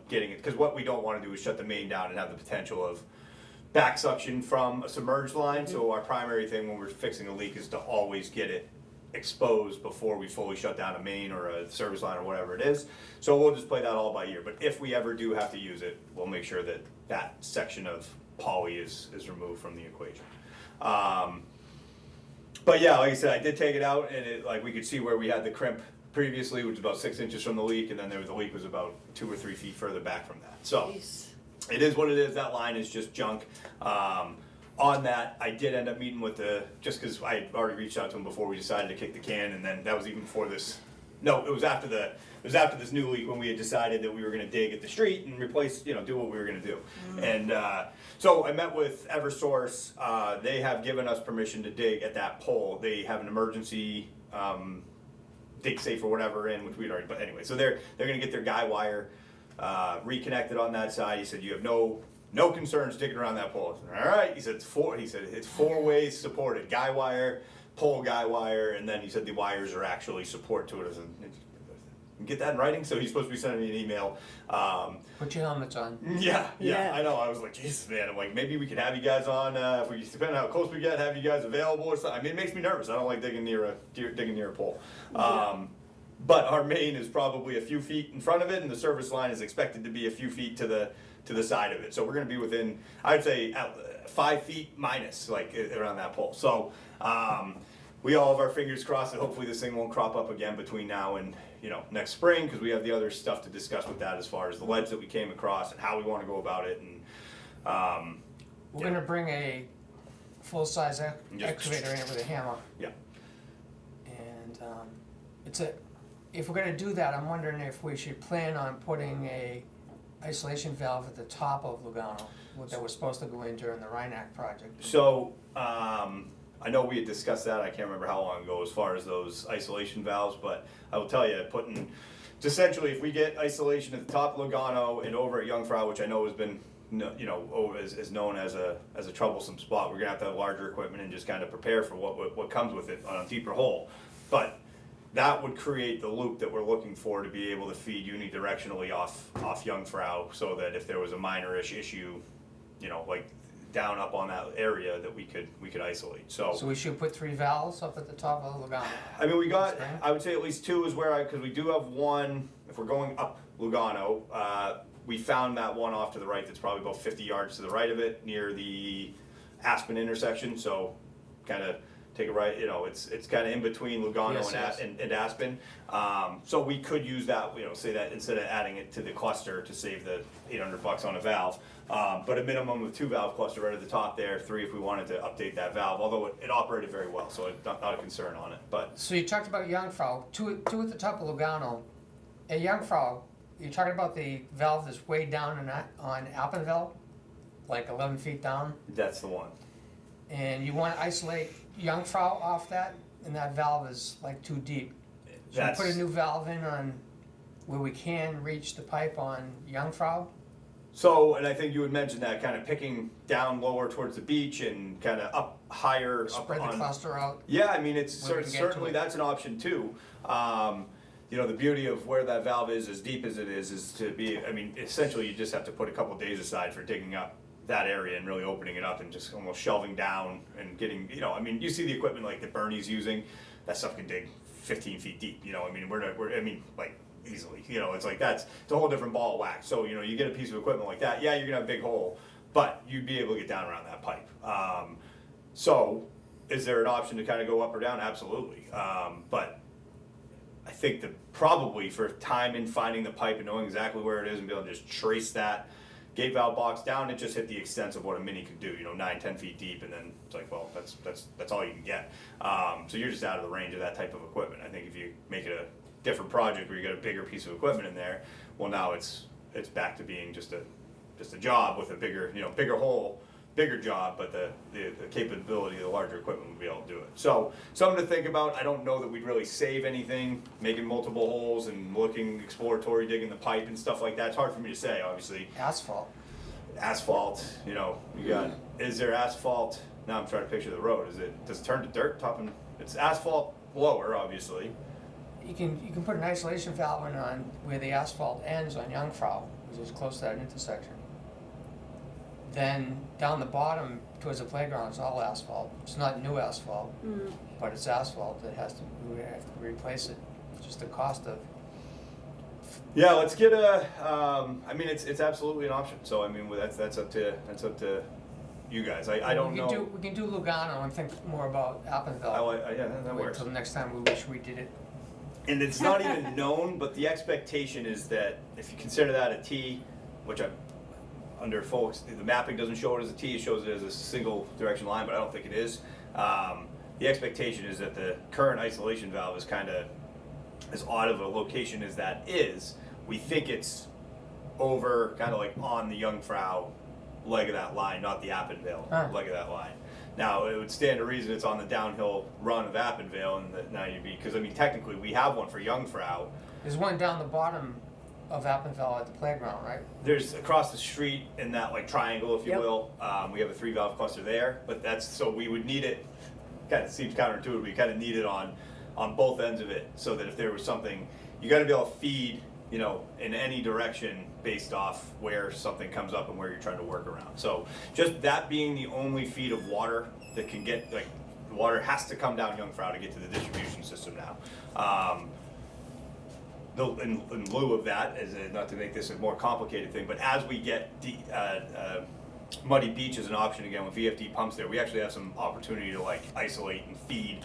getting it, because what we don't wanna do is shut the main down and have the potential of back suction from a submerged line, so our primary thing when we're fixing a leak is to always get it exposed before we fully shut down a main or a service line or whatever it is, so we'll just play that all by ear, but if we ever do have to use it, we'll make sure that that section of poly is removed from the equation. But yeah, like I said, I did take it out and we could see where we had the crimp previously, which was about 6 inches from the leak, and then the leak was about 2 or 3 feet further back from that. So Jeez. it is what it is. That line is just junk. On that, I did end up meeting with just because I already reached out to him before we decided to kick the can, and then that was even before this No, it was after this new leak when we had decided that we were gonna dig at the street and replace, you know, do what we were gonna do. And, so I met with Eversource, they have given us permission to dig at that pole. They have an emergency, dig safe or whatever in, which we'd already, but anyway, so they're gonna get their guy wire, reconnected on that side. He said, you have no concerns digging around that pole. I said, all right, he said, it's four ways supported, guy wire, pole guy wire, and then he said the wires are actually support to it. I said, get that in writing? So he's supposed to be sending me an email. Put your helmets on. Yeah, Yeah. I know. I was like, Jesus, man. I'm like, maybe we could have you guys on, if we, depending on how close we get, have you guys available or something. I mean, it makes me nervous. I don't like digging near a pole. But our main is probably a few feet in front of it, and the service line is expected to be a few feet to the side of it. So we're going to be within, I'd say, 5 feet minus, like around that pole. So we all have our fingers crossed that hopefully this thing won't crop up again between now and, you know, next spring, because we have the other stuff to discuss with that as far as the ledge that we came across and how we want to go about it. And We're gonna bring a full-size Just- excavator in with a hammer. yeah. And if we're gonna do that, I'm wondering if we should plan on putting a isolation valve at the top of Lugano, that was supposed to go in during the Rhineac project. So, I know we had discussed that, I can't remember how long ago, as far as those isolation valves, but I will tell you, essentially, if we get isolation at the top of Lugano and over at Jungfrau, which I know has been, you know, is known as a troublesome spot, we're gonna have to have larger equipment and just kind of prepare for what comes with it on a deeper hole. But that would create the loop that we're looking for to be able to feed unidirectionally off Jungfrau, so that if there was a minor-ish issue, you know, like down up on that area, that we could isolate. So we should put 3 valves up at the top of Lugano. I mean, we got, Spring? I would say at least 2 is where because we do have one, if we're going up Lugano, we found that one off to the right that's probably about 50 yards to the right of it, near the Aspen intersection, so kind of take a right, you know, it's kind of in between Lugano Yes. and Aspen. So we could use that, you know, say that instead of adding it to the cluster to save the $800 on a valve. But a minimum of 2 valve cluster right at the top there, 3 if we wanted to update that valve, although it operated very well, so it's not a concern on it, but. So you talked about Jungfrau, two at the top of Lugano. At Jungfrau, you're talking about the valve that's way down on Alpenville, like 11 feet down, That's the one. and you want to isolate Jungfrau off that, and that valve is like too deep. Should we put a new valve in on where we can reach the pipe on Jungfrau? So, and I think you had mentioned that, kind of picking down lower towards the beach and kind of up higher. Spread up the on, cluster out? Yeah, I mean, it's Where we can get to certainly, it. that's an option too. You know, the beauty of where that valve is, as deep as it is to be, I mean, essentially you just have to put a couple days aside for digging up that area and really opening it up and just almost shelving down and getting, you know, I mean, you see the equipment like that Bernie's using, that stuff can dig 15 feet deep, you know, I mean, like, easily, you know, it's like it's a whole different ball of wax. So, you know, you get a piece of equipment like that, yeah, you're gonna have a big hole, but you'd be able to get down around that pipe. So, is there an option to kind of go up or down? Absolutely. But I think that probably for time in finding the pipe and knowing exactly where it is and be able to just trace that gate valve box down, it just hit the extent of what a mini could do, you know, 9-10 feet deep, and then it's like, well, that's all you can get. So you're just out of the range of that type of equipment. I think if you make it a different project where you got a bigger piece of equipment in there, well, now it's back to being just a job with a bigger, you know, bigger hole, bigger job, but the capability of the larger equipment would be able to do it. So something to think about. I don't know that we'd really save anything making multiple holes and looking exploratory, digging the pipe and stuff like that. It's hard for me to say, obviously. Asphalt, you know, is there asphalt? Now I'm trying to picture the road. Does it turn to dirt? It's asphalt lower, obviously. You can put an isolation valve in on where the asphalt ends on Jungfrau, which is close to that intersection. Then down the bottom towards the playground, it's all asphalt. It's not new asphalt, but it's asphalt. We have to replace it. It's just the cost of. Yeah, let's get I mean, it's absolutely an option. So I mean, that's up to you guys. I don't know. We can do Lugano and think more about Alpenville. Yeah, that Wait works. till the next time we wish we did it. And it's not even known, but the expectation is that if you consider that a T, which under folks, the mapping doesn't show it as a T, it shows it as a single direction line, but I don't think it is. The expectation is that the current isolation valve is kind of as odd of a location as that is, we think it's over, kind of like on the Jungfrau leg of that line, not the Appenzell leg of that line. Now, it would stand to reason it's on the downhill run of Appenzell, and that now you'd be, because I mean, technically, we have one for Jungfrau. There's one down the bottom of Appenzell at the playground, right? There's across the street in that like triangle, if you Yep. will. We have a 3-valve cluster there, but that's, so we would need it, kind of seems counterintuitive, we kind of need it on both ends of it, so that if there was something, you got to be able to feed, you know, in any direction based off where something comes up and where you're trying to work around. So just that being the only feed of water that can get, like, the water has to come down Jungfrau to get to the distribution system now. In lieu of that, not to make this a more complicated thing, but as we get Muddy Beach as an option again with VFD pumps there, we actually have some opportunity to like isolate and feed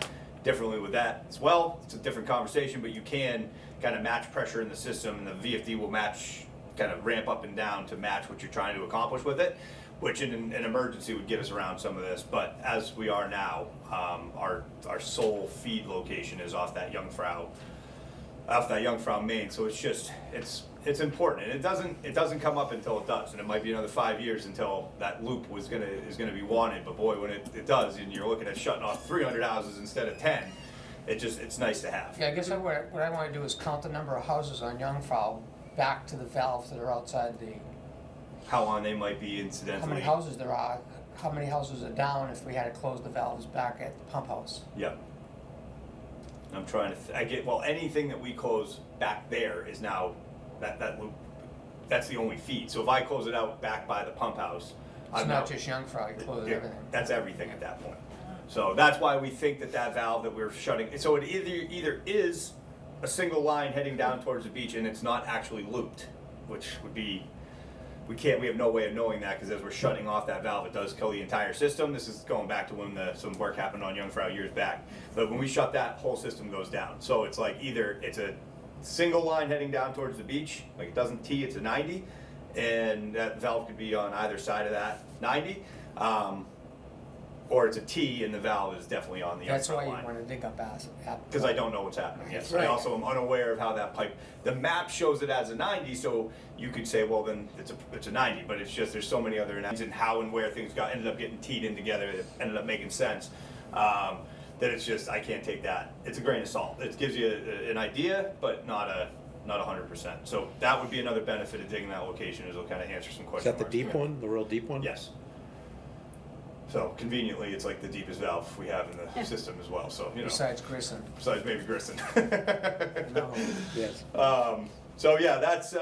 differently with that as well. It's a different conversation, but you can kind of match pressure in the system, and the VFD will match, kind of ramp up and down to match what you're trying to accomplish with it, which in an emergency would get us around some of this. But as we are now, our sole feed location is off that Jungfrau main, so it's just, it's important, and it doesn't come up until it does, and it might be another 5 years until that loop is gonna be wanted, but boy, when it does, and you're looking at shutting off 300 houses instead of 10, it's nice to have. Yeah, I guess what I wanna do is count the number of houses on Jungfrau back to the valves that are outside the, How long they might be how incidentally. many houses there are, how many houses are down if we had to close the valves back at the pump house. Yep. I'm trying to, well, anything that we close back there is now, that loop, that's the only feed. So if I close it out back by the pump house, It's I'm not now, just Jungfrau, you close yeah, everything. that's everything at that point. So that's why we think that valve that we're shutting, so it either is a single line heading down towards the beach and it's not actually looped, which would be, we have no way of knowing that, because as we're shutting off that valve, it does kill the entire system. This is going back to when some work happened on Jungfrau years back. But when we shut that, whole system goes down. So it's like either it's a single line heading down towards the beach, like it doesn't T, it's a 90, and that valve could be on either side of that 90, or it's a T and the valve is definitely on the That's Jungfrau why you line. wanna dig up Because I don't know what's happening, yes. I Right. also am unaware of how that pipe, the map shows it as a 90, so you could say, well, then it's a 90, but it's just, there's so many other analyses and how and where things ended up getting teed in together, that ended up making sense, that it's just, I can't take that. It's a grain of salt. It gives you an idea, but not 100%. So that would be another benefit of digging that location, is it'll kind of answer some Is questions. that the deep one, the real deep one? Yes. So conveniently, it's like the deepest valve we have in the system as well, so, you know. Besides Grissom. Besides maybe Grissom. No. Yes. So yeah, that's,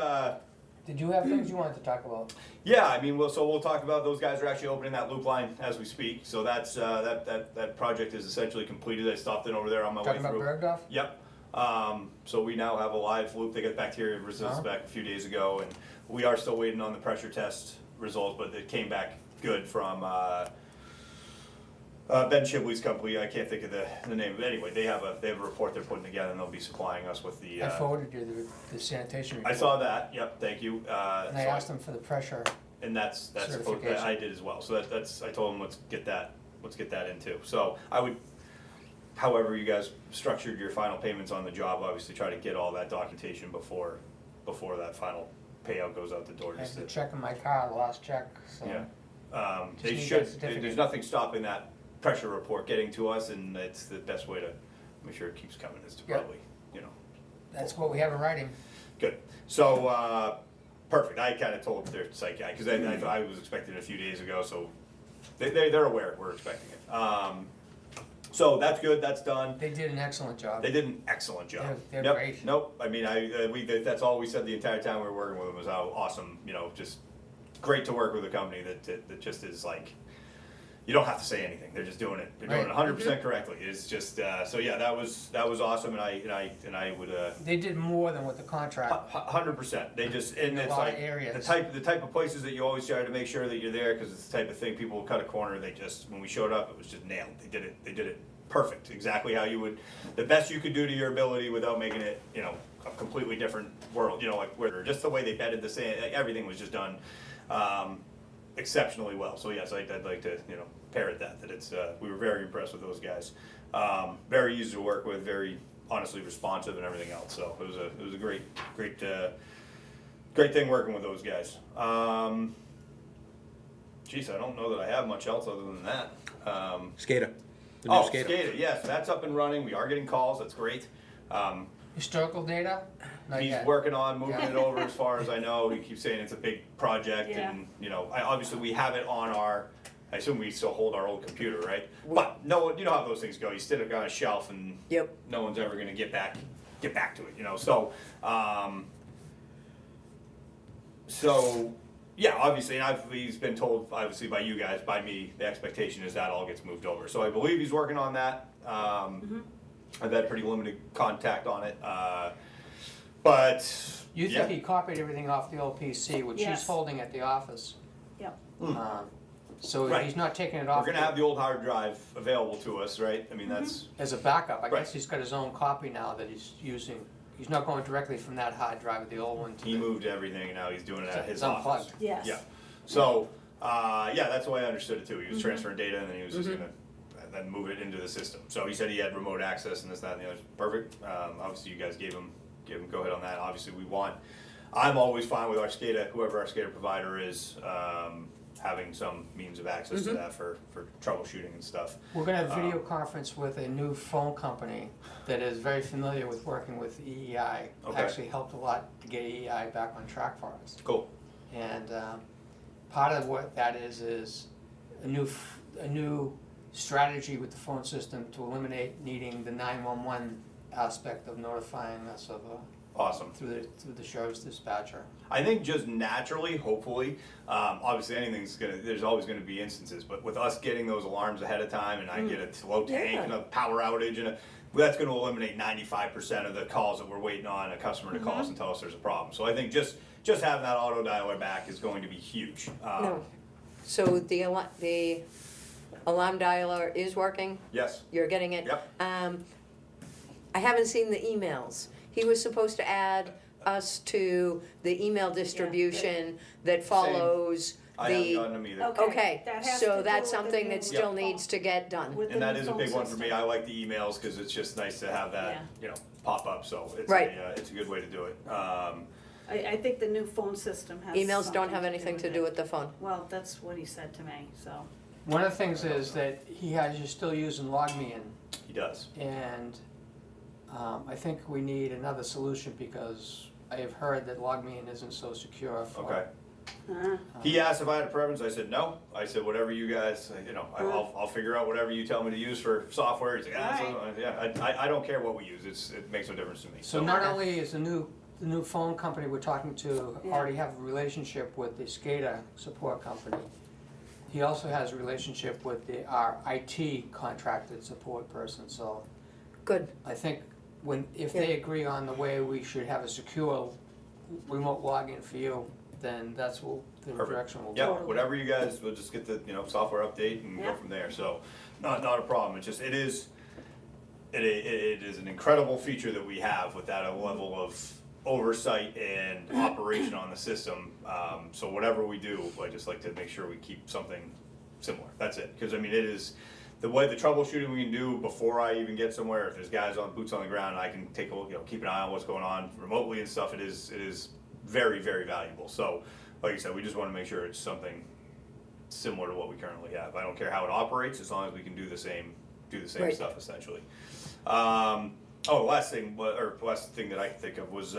Did you have things you wanted to talk about? yeah, I mean, we'll talk about, those guys are actually opening that loop line as we speak, so that's, that project is essentially completed. I stopped in over there on my way Talking through. about Bergdorf? Yep. So we now have a live loop. They got bacteria results Uh-huh. back a few days ago, and we are still waiting on the pressure test results, but it came back good from, Ben Shibley's company. I can't think of the name, but anyway, they have a report they're putting together, and they'll be supplying us with the. I forwarded you the sanitation report. I saw that. Yep, thank you. And I asked them for the pressure. and that's Certification. I did as well. So that's I told them let's get that in too. So I would, however you guys structured your final payments on the job, obviously try to get all that documentation before that final payout goes out the door. I have Just the to, check in my car, the last check, so. yeah. Just They need should. that certificate. There's nothing stopping that pressure report getting to us, and it's the best way to make sure it keeps coming is to Yep. probably, you know. That's what we have in writing. Good. So, perfect. I kind of told their site guy, because I was expecting it a few days ago, so they're aware we're expecting it. So that's good, that's done. They did an excellent job. They did an excellent job. They're Yep. great. Nope, I mean, that's all we said the entire time we were working with them, was how awesome, just great to work with a company that just is like, you don't have to say anything. They're just doing it. They're doing it Right. 100% correctly. It's just so yeah, that was awesome, and I would. They did more than what the contract. 100%. They just, and In a it's lot of like areas. the type of places that you always try to make sure that you're there, because it's the type of thing people will cut a corner. They just, when we showed up, it was just nailed. They did it perfect, exactly how you would, the best you could do to your ability without making it, a completely different world. Like where just the way they bedded the sand, like, everything was just done exceptionally well. So yes, I'd like to parrot that it's we were very impressed with those guys. Very easy to work with, very honestly responsive and everything else. So it was a great thing working with those guys. Geez, I don't know that I have much else other than that. SCADA. The new SCADA. SCADA, yes, that's up and running. We are getting calls. That's great. Historical data? Not He's yet. working on moving Yeah. it over as far as I know. He keeps saying it's a big project Yeah. and, obviously we have it on I assume we still hold our old computer, right? But no, you know how those things go. You stick it on a shelf and Yep. no one's ever gonna get back to it, So, yeah, obviously, and he's been told, obviously by you guys, by me, the expectation is that all gets moved over. So I believe he's working on that. I've had pretty limited contact on it, but You yeah. think he copied everything off the old PC, which he's Yes. holding at the office? Yep. So Right. he's not taking it off We're gonna have the old hard drive available to us, right? I mean, that's as a backup. I Right. guess he's got his own copy now that he's using. He's not going directly from that hard drive, the old one, to he the, moved everything and now he's doing it at his it's unplugged. office. Yes. Yeah. So, yeah, that's the way I understood it too. He was transferring data and then he was just gonna then move it into the system. So he said he had remote access and this, that, and the other. Perfect. Obviously you guys gave him go ahead on that. Obviously I'm always fine with our SCADA, whoever our SCADA provider is, having some means of access to that for troubleshooting and stuff. We're gonna have a video conference with a new phone company that is very familiar with working with EEI. Okay. Actually helped a lot to get EEI back on track for us. Cool. And part of what that is a new strategy with the phone system to eliminate needing the 911 aspect of notifying us of Awesome. through the sheriff's dispatcher. I think just naturally, hopefully, obviously there's always gonna be instances, but with us getting those alarms ahead of time and I get a low tank and a power outage that's gonna eliminate 95% of the calls that we're waiting on a customer to call us and tell us there's a problem. So I think just having that auto dialer back is going to be huge. No. So the alarm dialer is working? Yes, You're getting it? Yep. I haven't seen the emails. He was supposed to add us to the email distribution that follows I haven't the. gotten them either. Okay, That has so to that's do with the something new that still phone. needs to get done. With the And that new is a phone big one for system. me. I like the emails because it's just nice to have that, pop up. So it's Right. it's a good way to do it. I think the new phone system has. Emails don't something have anything to it. do with the phone. Well, that's what he said to me, so. One of the things is that you're still using LogMeIn, He does. and I think we need another solution because I have heard that LogMeIn isn't so secure for. Okay. Uh-huh. He asked if I had a preference. I said no. I said whatever you guys, I'll figure out whatever you tell me to use for software. He's like, I don't care what we use. It makes no difference to me. So not only is the new phone company we're talking to Yeah. already have a relationship with the SCADA support company, he also has a relationship with our IT contracted support person, so Good. I think if they agree on the way we should have a secure remote login for you, then that's the Perfect. direction we'll Yeah, go. Totally. whatever you guys, we'll just get the software update and go Yeah. from there. So not a problem. It's just it is an incredible feature that we have with that level of oversight and operation on the system. So whatever we do, I just like to make sure we keep something similar. That's it. Because I mean, it is the way the troubleshooting we can do before I even get somewhere. If there's guys on boots on the ground, I can take a look, keep an eye on what's going on remotely and stuff. It is very, very valuable. So, like I said, we just want to make sure it's something similar to what we currently have. I don't care how it operates as long as we can do the same Right. stuff essentially. Last thing that I can think of was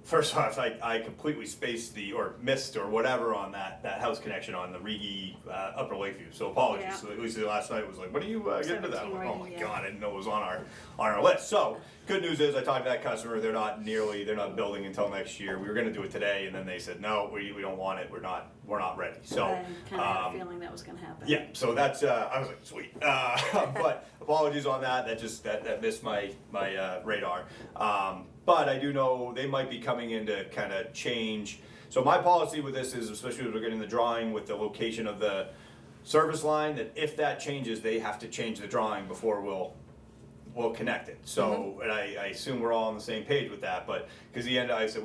first off, I completely spaced missed or whatever on that house connection on the Rigi Upper Lakeview. So apologies. Yeah. So at least last night was like, when are you getting to that 17 one? Oh my Rigi, yeah. God, I didn't know it was on our list. So good news is I talked to that customer. They're not building until next year. We were going to do it today, and then they said no, we don't want it. We're not ready. So I kind of had a feeling that was gonna happen. yeah, so that's I was like, sweet. But apologies on that. That missed my radar. But I do know they might be coming in to kind of change. So my policy with this is, especially as we're getting the drawing with the location of the service line, that if that changes, they have to change the drawing before we'll connect it. So, and I assume we're all on the same page with that. But because I said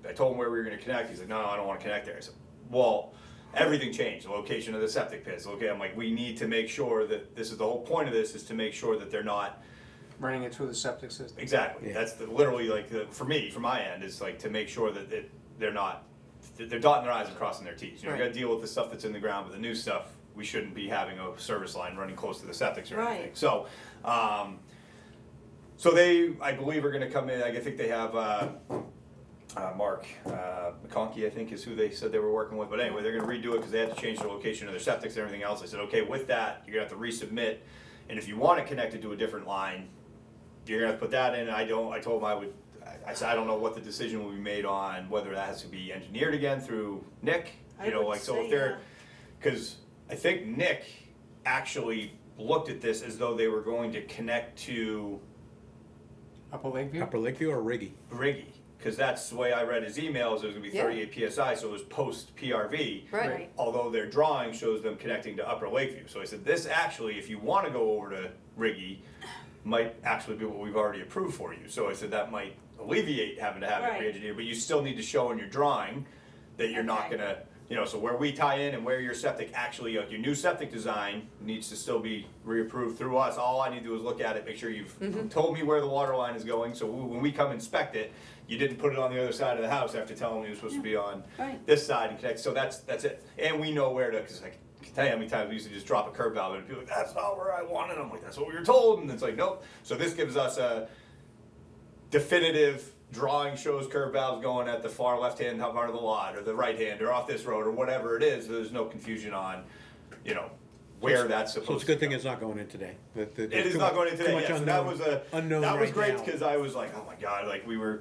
I told him where we were going to connect. He's like, no, I don't want to connect there. I said, well, everything changed. The location of the septic pits. Okay, I'm like, we need to make sure that this is the whole point of this is to make sure that they're not Running it through the septic system. Exactly. Yeah. That's literally like for me, from my end, is like to make sure that they're dotting their i's and crossing their t's. You know, Right. you got to deal with the stuff that's in the ground, but the new stuff we shouldn't be having a service line running close to the septics or anything. Right. So, so they, I believe, are going to come in. I think they have Mark McConkey, I think, is who they said they were working with. But anyway, they're going to redo it because they had to change the location of their septics and everything else. I said, okay, with that, you're going to have to resubmit, and if you want it connected to a different line, you're gonna have to put that in. I told him I said I don't know what the decision will be made on whether that has to be engineered again through Nick. I would Like so say, if they're, because I think Nick actually looked at this as though they were going to connect to Upper Lakeview? Upper Lakeview or Riggy? Briggy, because that's the way I read his emails. It was gonna be Yeah. 38 psi, so it was post PRV. Right. Right. Although their drawing shows them connecting to Upper Lakeview. So I said, this actually, if you want to go over to Riggy, might actually be what we've already approved for you. So I said that might alleviate having to have it Right. re-engineered, but you still need to show in your drawing that you're not Okay. gonna, so where we tie in and where your septic actually, your new septic design needs to still be reapproved through us. All I need to do is look at it, make sure you've told me where the water line is going, so when we come inspect it, you didn't put it on the other side of the house after telling me it was supposed to be on Right. this side and connect, so that's it. And we know where to, because I can tell you how many times we used to just drop a curb valve and people like, that's not where I want it. I'm like, that's what we were told, and it's like, nope. So this gives us a definitive drawing, shows curb valves going at the far left-hand part of the lot, or the right-hand, or off this road, or whatever it is. There's no confusion on, where that's supposed to So it's a good thing go. it's not going in today. It is not going in today, yeah, so that was unknown that was right great, now. because I was like, oh my god,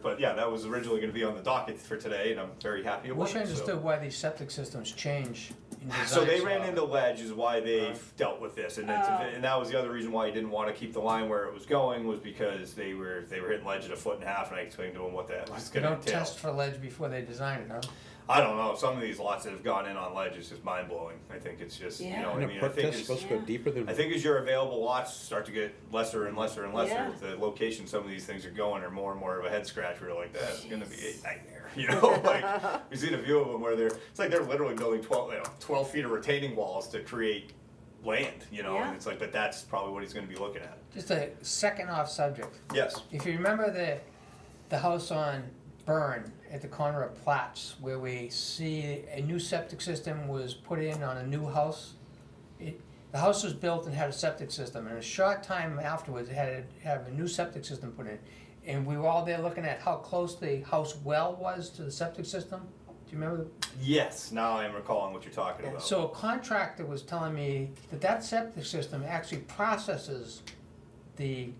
but yeah, that was originally gonna be on the docket for today, and I'm very happy I it wish I wasn't, so. understood why these septic systems change in design. So they ran into ledge is why they've dealt with this, and Oh. and that was the other reason why he didn't want to keep the line where it was going, was because they were hitting ledge at 1.5 feet, and I explained to him what that was They gonna don't entail. test for ledge before they design it, huh? I don't know, some of these lots that have gone in on ledge is just mind blowing. I think it's just, Yeah. what And I a mean, I perk think test it's, supposed to go Yeah. deeper than. I think as your available lots start to get lesser and lesser and lesser, Yeah. the location some of these things are going are more and more of a head scratch. Where you're like, that's gonna be a nightmare, Like we've seen a few of them where it's like they're literally building 12 feet of retaining walls to create land, Yeah. and it's like, but that's probably what he's gonna be looking at. Just a second off subject. Yes. If you remember the house on Burn at the corner of Platts, where we see a new septic system was put in on a new house. The house was built and had a septic system, and a short time afterwards, it had to have a new septic system put in. And we were all there looking at how close the house well was to the septic system. Do you remember? Yes. Now I'm recalling what you're talking about. So a contractor was telling me that septic system actually processes the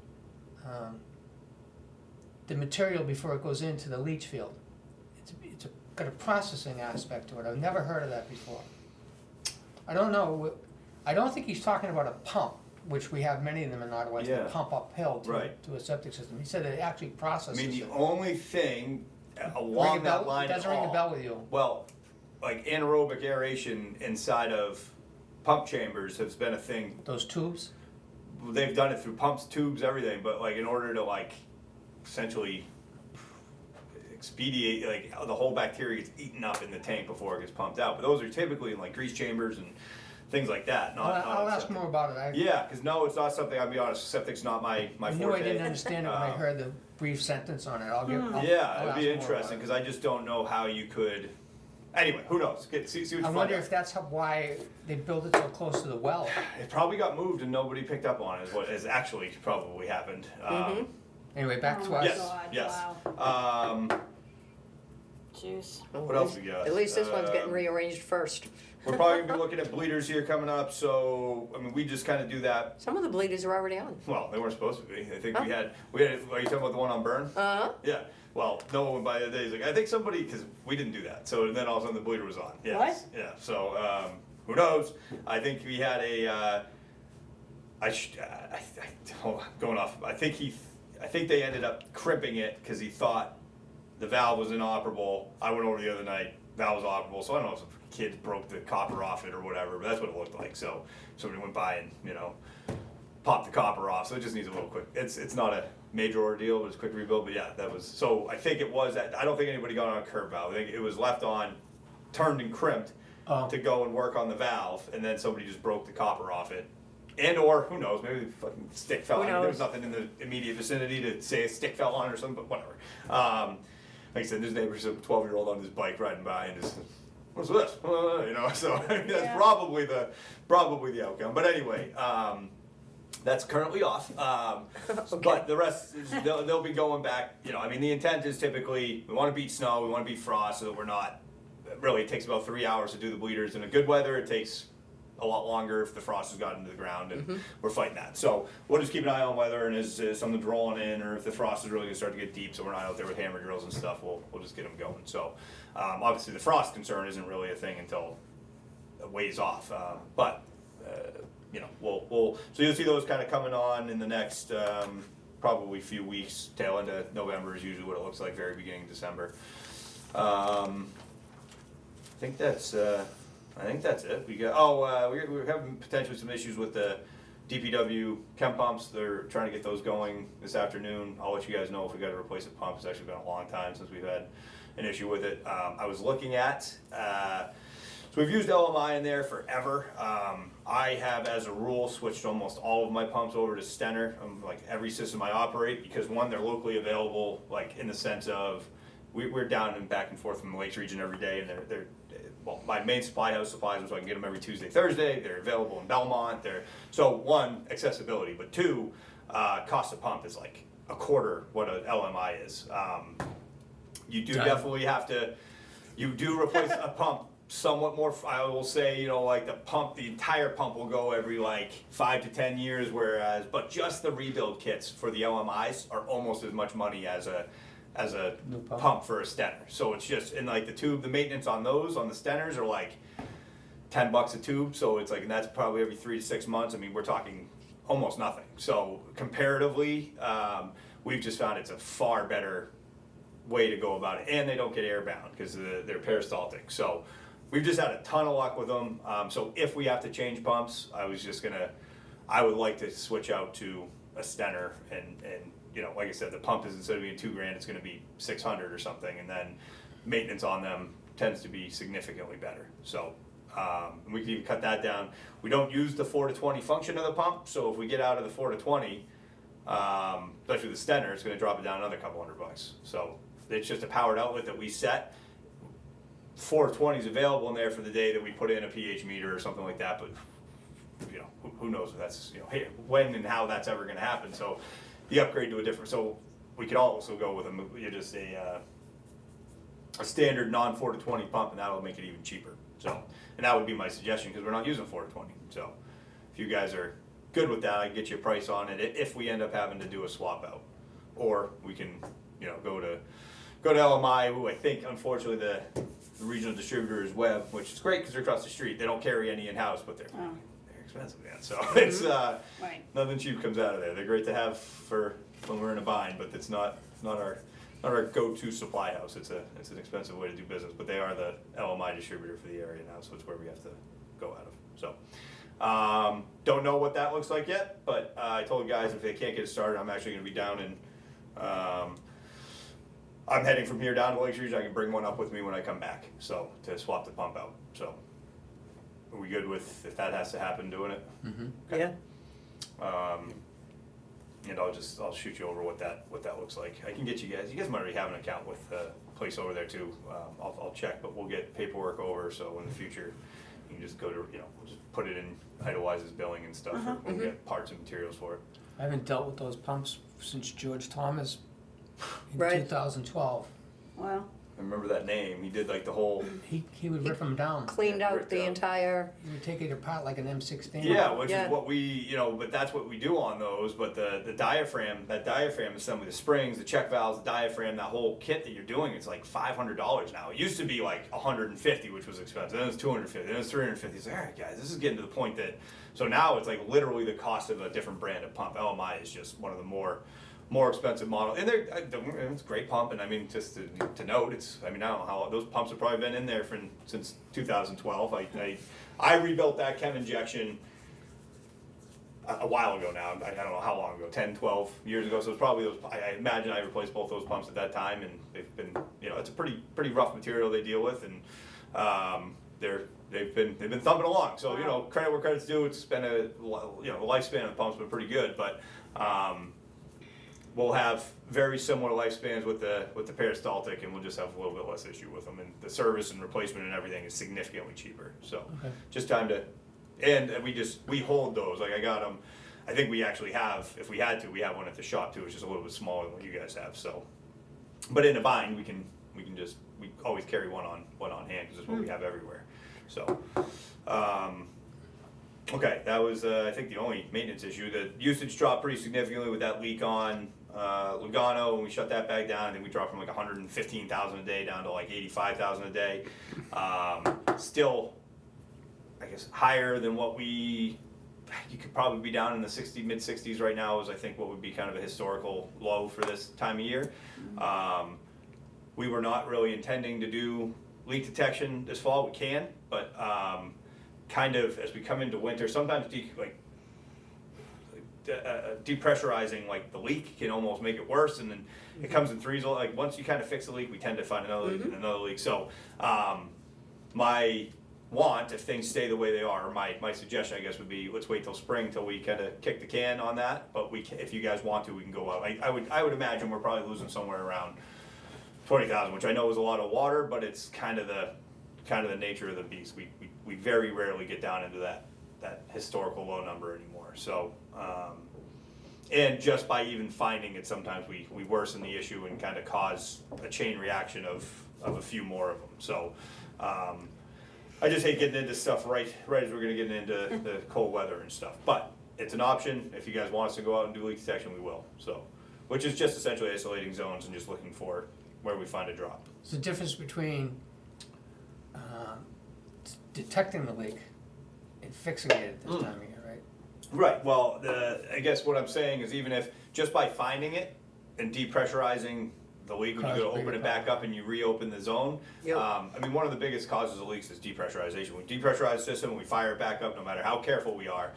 material before it goes into the leach field. It's got a processing aspect to it. I've never heard of that before. I don't know. I don't think he's talking about a pump, which we have many of them in Ottawa, Yeah. that pump uphill Right. to a septic system. He said it actually I processes mean, the it. only thing Ring a along bell? that line Doesn't at ring a all- bell with you. Well, like anaerobic aeration inside of pump chambers has been a thing. Those tubes. They've done it through pumps, tubes, everything, but like in order to essentially expedite, the whole bacteria gets eaten up in the tank before it gets pumped out. But those are typically in grease chambers and things like that. Not I'll in ask septic. more about it. Yeah, because no, it's not something. I'll be honest. Septic's not my I forte. knew I didn't understand it when I Um, heard the brief sentence on it. I'll Yeah, ask it'd be more about interesting it. because I just don't know how you could. Anyway, who knows? See what you I find wonder out. if that's why they built it so close to the well. It probably got moved and nobody picked up on it. Is what has actually probably happened. Anyway, back to Oh, us. Yes, God, yes. wow. Jeez. What else we got? At least this one's getting rearranged first. We're probably gonna be looking at bleeders here coming up. So I mean, we just kind of do that. Some of the bleeders are already on. Well, they weren't supposed to be. I think Oh. we had. Are you talking about the one on Burn? Uh-huh. Yeah. Well, no one by the day. He's like, I think somebody, because we didn't do that. So then all of a sudden the bleeder was on. Yes. What? Yeah. So who knows? I think we had a. Hold on, going off. I think they ended up crimping it because he thought the valve was inoperable. I went over the other night. Valve was operable. So I don't know if some kid broke the copper off it or whatever, but that's what it looked like. So somebody went by and popped the copper off. So it just needs a little quick. It's not a major ordeal, but it's a quick rebuild. But yeah, that was. So I think it was that. I don't think anybody got on a curb valve. I think it was left on, turned and crimped Oh. to go and work on the valve, and then somebody just broke the copper off it. and or, who knows, maybe the fucking stick fell. Who I mean, there was knows? nothing in the immediate vicinity to say a stick fell on or something, but whatever. Like I said, this neighbor's a 12-year-old on his bike riding by and just, what's this? You know, so I mean, that's Yeah. probably the outcome. But anyway, that's currently off. Okay. But the rest, they'll be going back. You know, I mean, the intent is typically we want to beat snow, we want to beat frost, so that we're not. Really, it takes about 3 hours to do the bleeders. In a good weather, it takes a lot longer if the frost has gotten into the ground, and we're fighting that. So we'll just keep an eye on weather, and as something's rolling in, or if the frost is really going to start to get deep, so we're not out there with hammer drills and stuff, we'll just get them going. So obviously, the frost concern isn't really a thing until a ways off, but. You know, we'll so you'll see those kind of coming on in the next probably few weeks. Tail end of November is usually what it looks like. Very beginning of December. I think that's it. We got we're having potentially some issues with the DPW chem pumps. They're trying to get those going this afternoon. I'll let you guys know if we got to replace a pump. It's actually been a long time since we've had an issue with it. I was looking at. So we've used LMI in there forever. I have, as a rule, switched almost all of my pumps over to Stenner, like every system I operate, because one, they're locally available, like in the sense of we're down and back and forth from the Lakes region every day, and they're well, my main supply house supplies them, so I can get them every Tuesday, Thursday. They're available in Belmont. So one, accessibility, but two, cost of pump is like a quarter what an LMI is. You do definitely have to, you do replace a pump somewhat more. I will say, you know, like the entire pump will go every like 5 to 10 years, but just the rebuild kits for the LMIs are almost as much money as a New pump. pump for a Stenner. So it's just, and like the maintenance on the Stenners are like $10 a tube. So it's like, and that's probably every 3 to 6 months. I mean, we're talking almost nothing. So comparatively, we've just found it's a far better way to go about it, and they don't get airbound because they're peristaltic. So we've just had a ton of luck with them. So if we have to change pumps, I would like to switch out to a Stenner, and you know, like I said, the pump is, instead of being $2,000, it's going to be $600 or something, and then maintenance on them tends to be significantly better. So we can even cut that down. We don't use the 4 to 20 function of the pump, so if we get out of the 4 to 20, especially the Stenner, it's going to drop it down another couple $100. So it's just a powered outlet that we set. 420 is available in there for the day that we put in a pH meter or something like that, but you know, who knows if that's, you know, hey, when and how that's ever going to happen. So the upgrade to a different, so we could also go with just a standard non 4 to 20 pump, and that'll make it even cheaper. So, and that would be my suggestion, because we're not using 4 to 20. So if you guys are good with that, I can get you a price on it if we end up having to do a swap out, or we can, you know, go to LMI, who I think unfortunately the regional distributor is Webb, which is great because they're across the street. They don't carry any in-house, but they're expensive, man. So it's Right. nothing cheap comes out of there. They're great to have for when we're in a bind, but it's not our go-to supply house. It's an expensive way to do business, but they are the LMI distributor for the area now, so it's where we have to go out of. So don't know what that looks like yet, but I told the guys if they can't get it started, I'm actually going to be down in. I'm heading from here down to Lakes Region. I can bring one up with me when I come back, so to swap the pump out. So are we good with, if that has to happen, doing it? Yeah. And I'll shoot you over what that looks like. I can get you guys might already have an account with the place over there too. I'll check, but we'll get paperwork over, so in the future you can just go to, you know, we'll just put it in Idlewise's billing and stuff, or we'll get parts and materials for it. I haven't dealt with those pumps since George Thomas in Right. 2012. Well, I remember that name. He did like the whole. He would rip them down. Cleaned Yeah, out ripped the out. entire, He would take it apart like an M16. Yeah, which Yeah. is what we, you know, but that's what we do on those. But the diaphragm, that diaphragm assembly, the springs, the check valves, the diaphragm, that whole kit that you're doing, it's like $500 now. It used to be like $150, which was expensive. Then it's $250. Then it's $350. It's like, all right, guys, this is getting to the point that. So now it's like literally the cost of a different brand of pump. LMI is just one of the more expensive model, and it's a great pump. And I mean, just to note, I don't know how those pumps have probably been in there since 2012. I rebuilt that chem injection a while ago now. I don't know how long ago, 10, 12 years ago. So it's probably those. I imagine I replaced both those pumps at that time, and they've been, you know, it's a pretty rough material they deal with, and they're they've been thumping along. So, you know, credit where credit's due. It's been the lifespan of the pump's been pretty good, but we'll have very similar lifespans with the peristaltic, and we'll just have a little bit less issue with them. And the service and replacement and everything is significantly cheaper. So, just time to, and we hold those. Like I got them. I think we actually have, if we had to, we have one at the shop too. It's just a little bit smaller than what you guys have. So, but in a bind, we always carry one on hand because it's what we have everywhere. So, okay, that was I think the only maintenance issue. The usage dropped pretty significantly with that leak on Lugano, and we shut that back down. I think we dropped from like 115,000 a day down to like 85,000 a day. Still, I guess higher than what you could probably be down in the mid 60s right now is I think what would be kind of a historical low for this time of year. We were not really intending to do leak detection this fall. We can, but kind of as we come into winter, sometimes depressurizing like the leak can almost make it worse, and then it comes in threes. Like once you kind of fix the leak, we tend to find another leak and another leak. So my want, if things stay the way they are, my suggestion I guess would be let's wait till spring till we kind of kick the can on that. But if you guys want to, we can go out. I would imagine we're probably losing somewhere around 20,000, which I know is a lot of water, but it's kind of the nature of the beast. We very rarely get down into that historical low number anymore. So, and just by even finding it, sometimes we worsen the issue and kind of cause a chain reaction of a few more of them. So, I just hate getting into stuff right as we're gonna get into the cold weather and stuff. But it's an option. If you guys want us to go out and do leak detection, we will. So, which is just essentially isolating zones and just looking for where we find a drop. There's a difference between detecting the leak and fixing it at this time of year, right? Right, well, I guess what I'm saying is even if, just by finding it and depressurizing the leak, when you go to open it back up and you reopen the zone, Yep. I mean, one of the biggest causes of leaks is depressurization. When we depressurize the system, we fire it back up, no matter how careful we are.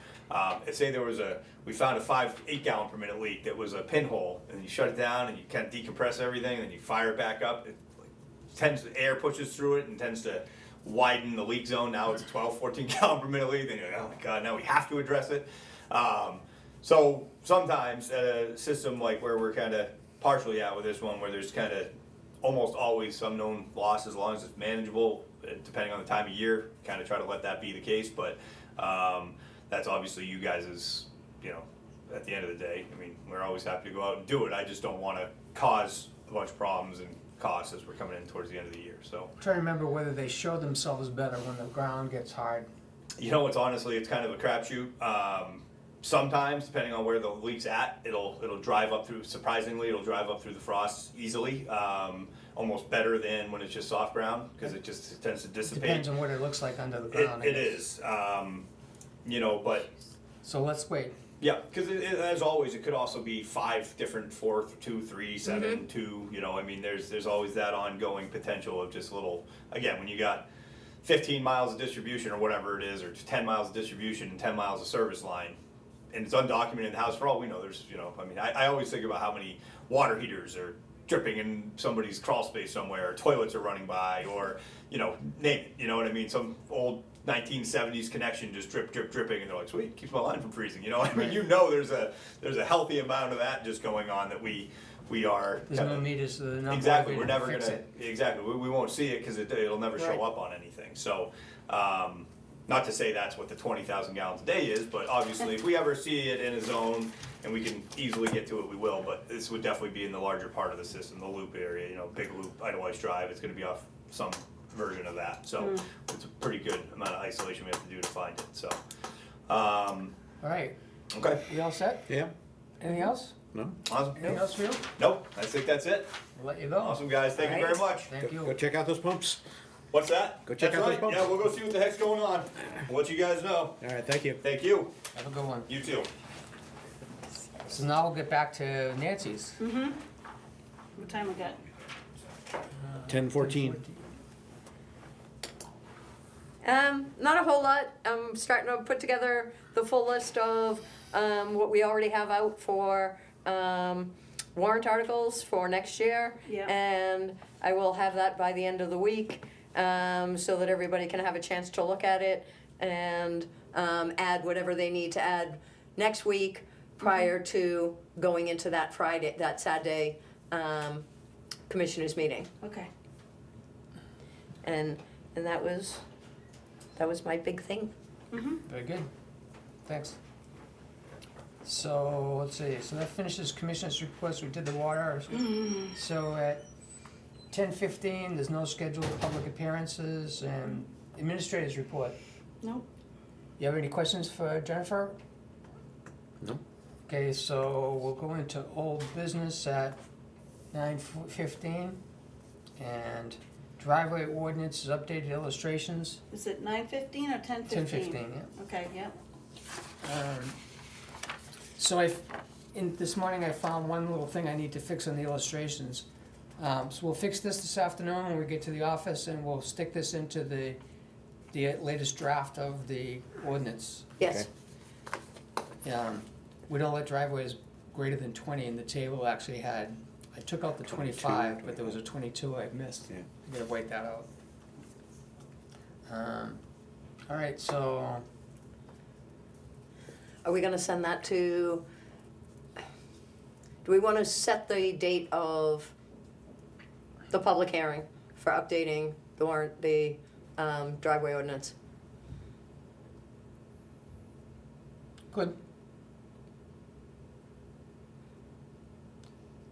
If say we found a 8 gallon per minute leak that was a pinhole, and you shut it down and you kind of decompress everything, and then you fire it back up, air pushes through it and tends to widen the leak zone. Now it's a 12, 14 gallon per minute leak, then you're like, oh my God, now we have to address it. So sometimes a system like where we're kind of partially at with this one, where there's kind of almost always some known loss, as long as it's manageable, depending on the time of year, kind of try to let that be the case. But that's obviously you guys' at the end of the day. I mean, we're always happy to go out and do it. I just don't want to cause a bunch of problems and costs as we're coming in towards the end of the year. So I'm trying to remember whether they show themselves better when the ground gets hard. it's kind of a crapshoot. Sometimes, depending on where the leak's at, it'll drive up through. Surprisingly, it'll drive up through the frost easily, almost better than when it's just soft ground, because it tends to dissipate. Depends on what it looks like under the ground. It is, but So let's wait. yeah, because as always, it could also be 5 different 4, 2, 3, 7, 2. I mean, there's always that ongoing potential of just little. Again, when you got 15 miles of distribution or whatever it is, or 10 miles of distribution and 10 miles of service line, and it's undocumented in the house, for all we know, there's I mean, I always think about how many water heaters are dripping in somebody's crawl space somewhere, or toilets are running by, or name it. You know what I mean? Some old 1970s connection just dripping, and they're like, sweet, keeps my line from freezing. I mean, there's a healthy amount of that just going on that we are. There's no meters to the number. Exactly, we're never fix gonna it. exactly. We won't see it because it'll never show Right. up on anything. So, not to say that's what the 20,000 gallons a day is, but obviously, if we ever see it in a zone and we can easily get to it, we will. But this would definitely be in the larger part of the system, the loop area. Big loop, idolized drive. It's going to be off some version of that. So it's a pretty good amount of isolation we have to do to find it. So, All right, okay, we all set? Yeah, Anything else? no? awesome. Anything else for you? Nope, I think that's it. We'll let you go. Awesome, guys. Thank you very much. Thank Go you. check out those pumps. What's that? Go check That's out those right. pumps. Yeah, we'll go see what the heck's going on. We'll let you guys know. All right, thank you. Thank you. Have a good one. You too. So now we'll get back to Nancy's. What time we got? 10:14. Not a whole lot. I'm starting to put together the full list of what we already have out for warrant articles for next year. Yeah. And I will have that by the end of the week. so that everybody can have a chance to look at it and add whatever they need to add next week prior to going into that Friday, that Saturday commissioners meeting. Okay. And that was my big thing. Very good. Thanks. So, let's see, so that finishes commissioners' reports, we did the water. So at 10:15, there's no scheduled public appearances, and administrators report. Nope. You have any questions for Jennifer? No. Okay, so we'll go into old business at 9:15, and driveway ordinance is updated illustrations, Is it 9:15 or 10:15? 10:15, yeah. Okay, yeah. So this morning I found one little thing I need to fix on the illustrations. So we'll fix this afternoon when we get to the office, and we'll stick this into the latest draft of the ordinance. Yes. We don't let driveways greater than 20, and the table actually had, I took out the 25, but there was a 22 I missed. Yeah. I'm gonna white that out. All right, so Are we gonna send that to, do we wanna set the date of the public hearing for updating the warrant, the driveway ordinance? good.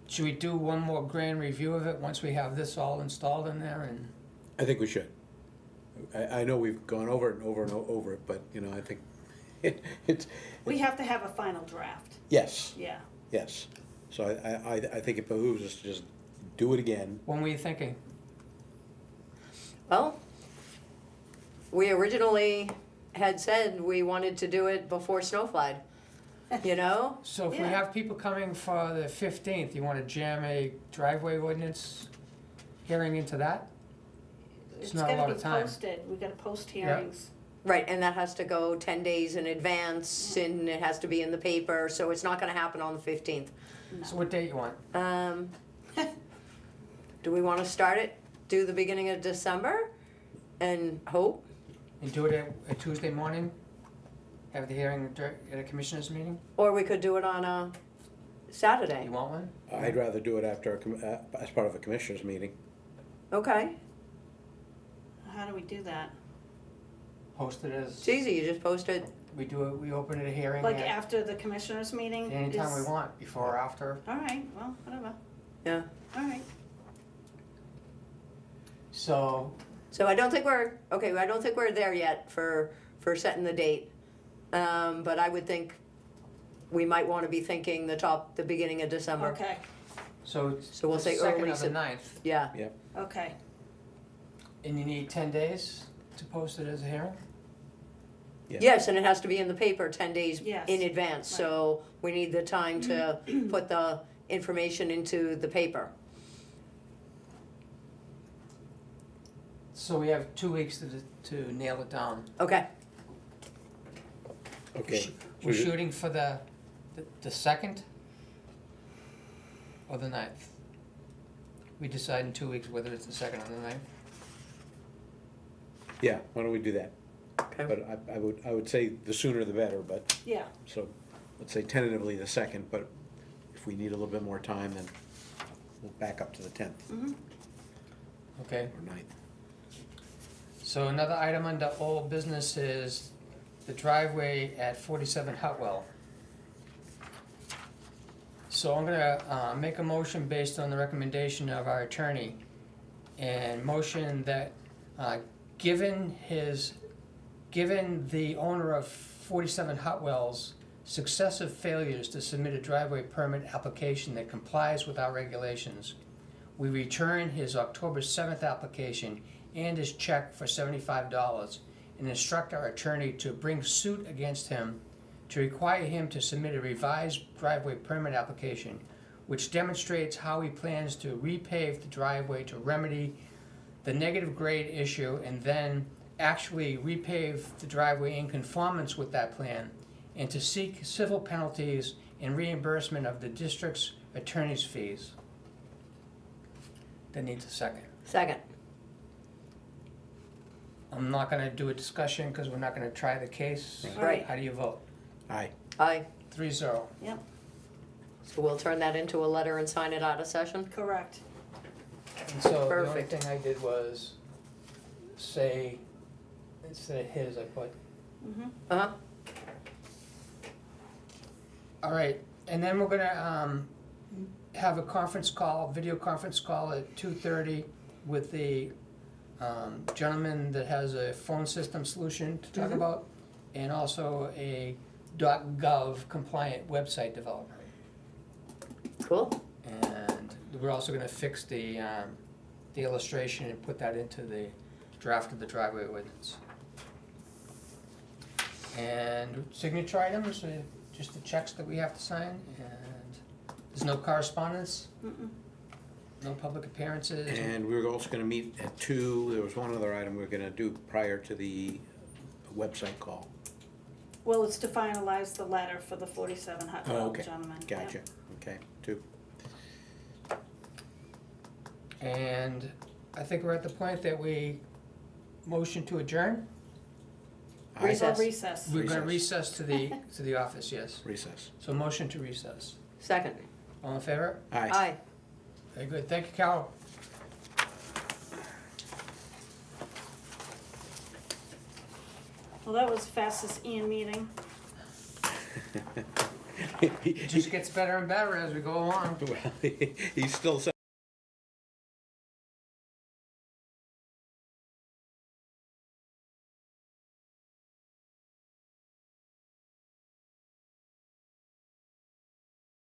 Should we do one more grand review of it once we have this all installed in there and? I think we should. I know we've gone over it and over and over it, but, you know, I think it's, We have to have a final draft, yes, yeah. yes. So I think it behooves us to just do it again. When were you thinking? Well, we originally had said we wanted to do it before snow flied, you know? So if we Yeah. have people coming for the 15th, you wanna jam a driveway ordinance hearing into that? It's not a lot of time. It's gotta be posted, we gotta post hearings. Right, and that has to go 10 days in advance, and it has to be in the paper, so it's not gonna happen on the 15th. So what date you want? Do we wanna start it, do the beginning of December, and hope? And do it at a Tuesday morning? Have the hearing at a commissioners meeting? Or we could do it on a Saturday? You want one? I'd rather do it after, as part of a commissioners meeting. Okay, How do we do that? Post it as, it's easy, you just post it, we do it, we open it a hearing Like at after the commissioners meeting? anytime we is- want, before or after. Alright, well, whatever, yeah. alright. So, So I don't think we're there yet for setting the date. But I would think we might wanna be thinking the beginning of December. Okay, so it's So we'll the say second early of the Sep- 9th, Yeah, okay, and you need 10 days to post it as a hearing? Yeah. yes, and it has to be in the paper 10 days Yes. in advance, so we need the time to put the information into the paper. So we have 2 weeks to nail it down. Okay, Okay. We're shooting for the 2nd or the 9th? We decide in 2 weeks whether it's the 2nd or the 9th? Yeah, why don't we do that? okay, But I would say the sooner the better, but, yeah, so, let's say tentatively the 2nd, but if we need a little bit more time, then we'll back up to the 10th Okay, or 9th. so another item under old business is the driveway at 47 Hutwell. So I'm gonna make a motion based on the recommendation of our attorney, and motion that given the owner of 47 Hutwell's successive failures to submit a driveway permit application that complies with our regulations, we return his October 7th application and his check for $75 and instruct our attorney to bring suit against him to require him to submit a revised driveway permit application which demonstrates how he plans to repave the driveway to remedy the negative grade issue and then actually repave the driveway in conformance with that plan, and to seek civil penalties and reimbursement of the district's attorney's fees. That needs a second. second. I'm not gonna do a discussion, because we're not gonna try the case. Right. How do you vote? Aye. Aye. 3-0. Yep, So we'll turn that into a letter and sign it out of session? correct. And so the only Perfect. thing I did was say, instead of his, I put, Mm-hmm. Uh-huh. all right, and then we're gonna, have a conference call, video conference call at 2:30 with the, gentleman that has a phone system solution to talk Mhm. about, and also a .gov compliant website developer. Cool. And we're also gonna fix the illustration and put that into the draft of the driveway ordinance. And signature items, just the checks that we have to sign, and there's no correspondence, Mm-mm. no public appearances. And we were also gonna meet at 2, there was one other item we were gonna do prior to the website call. Well, it's to finalize the letter for the 47 Hut Oh, Road okay. gentleman. Yep. Gotcha, okay, 2. And I think we're at the point that we motion to adjourn. Aye. Recess. Recess. We're gonna recess to the office, yes. Recess. So motion to recess. Second. All in favor? Aye. Aye. Very good, thank you, Carol. Well, that was fastest Ian meeting. It just gets better and better as we go along. Well, he's still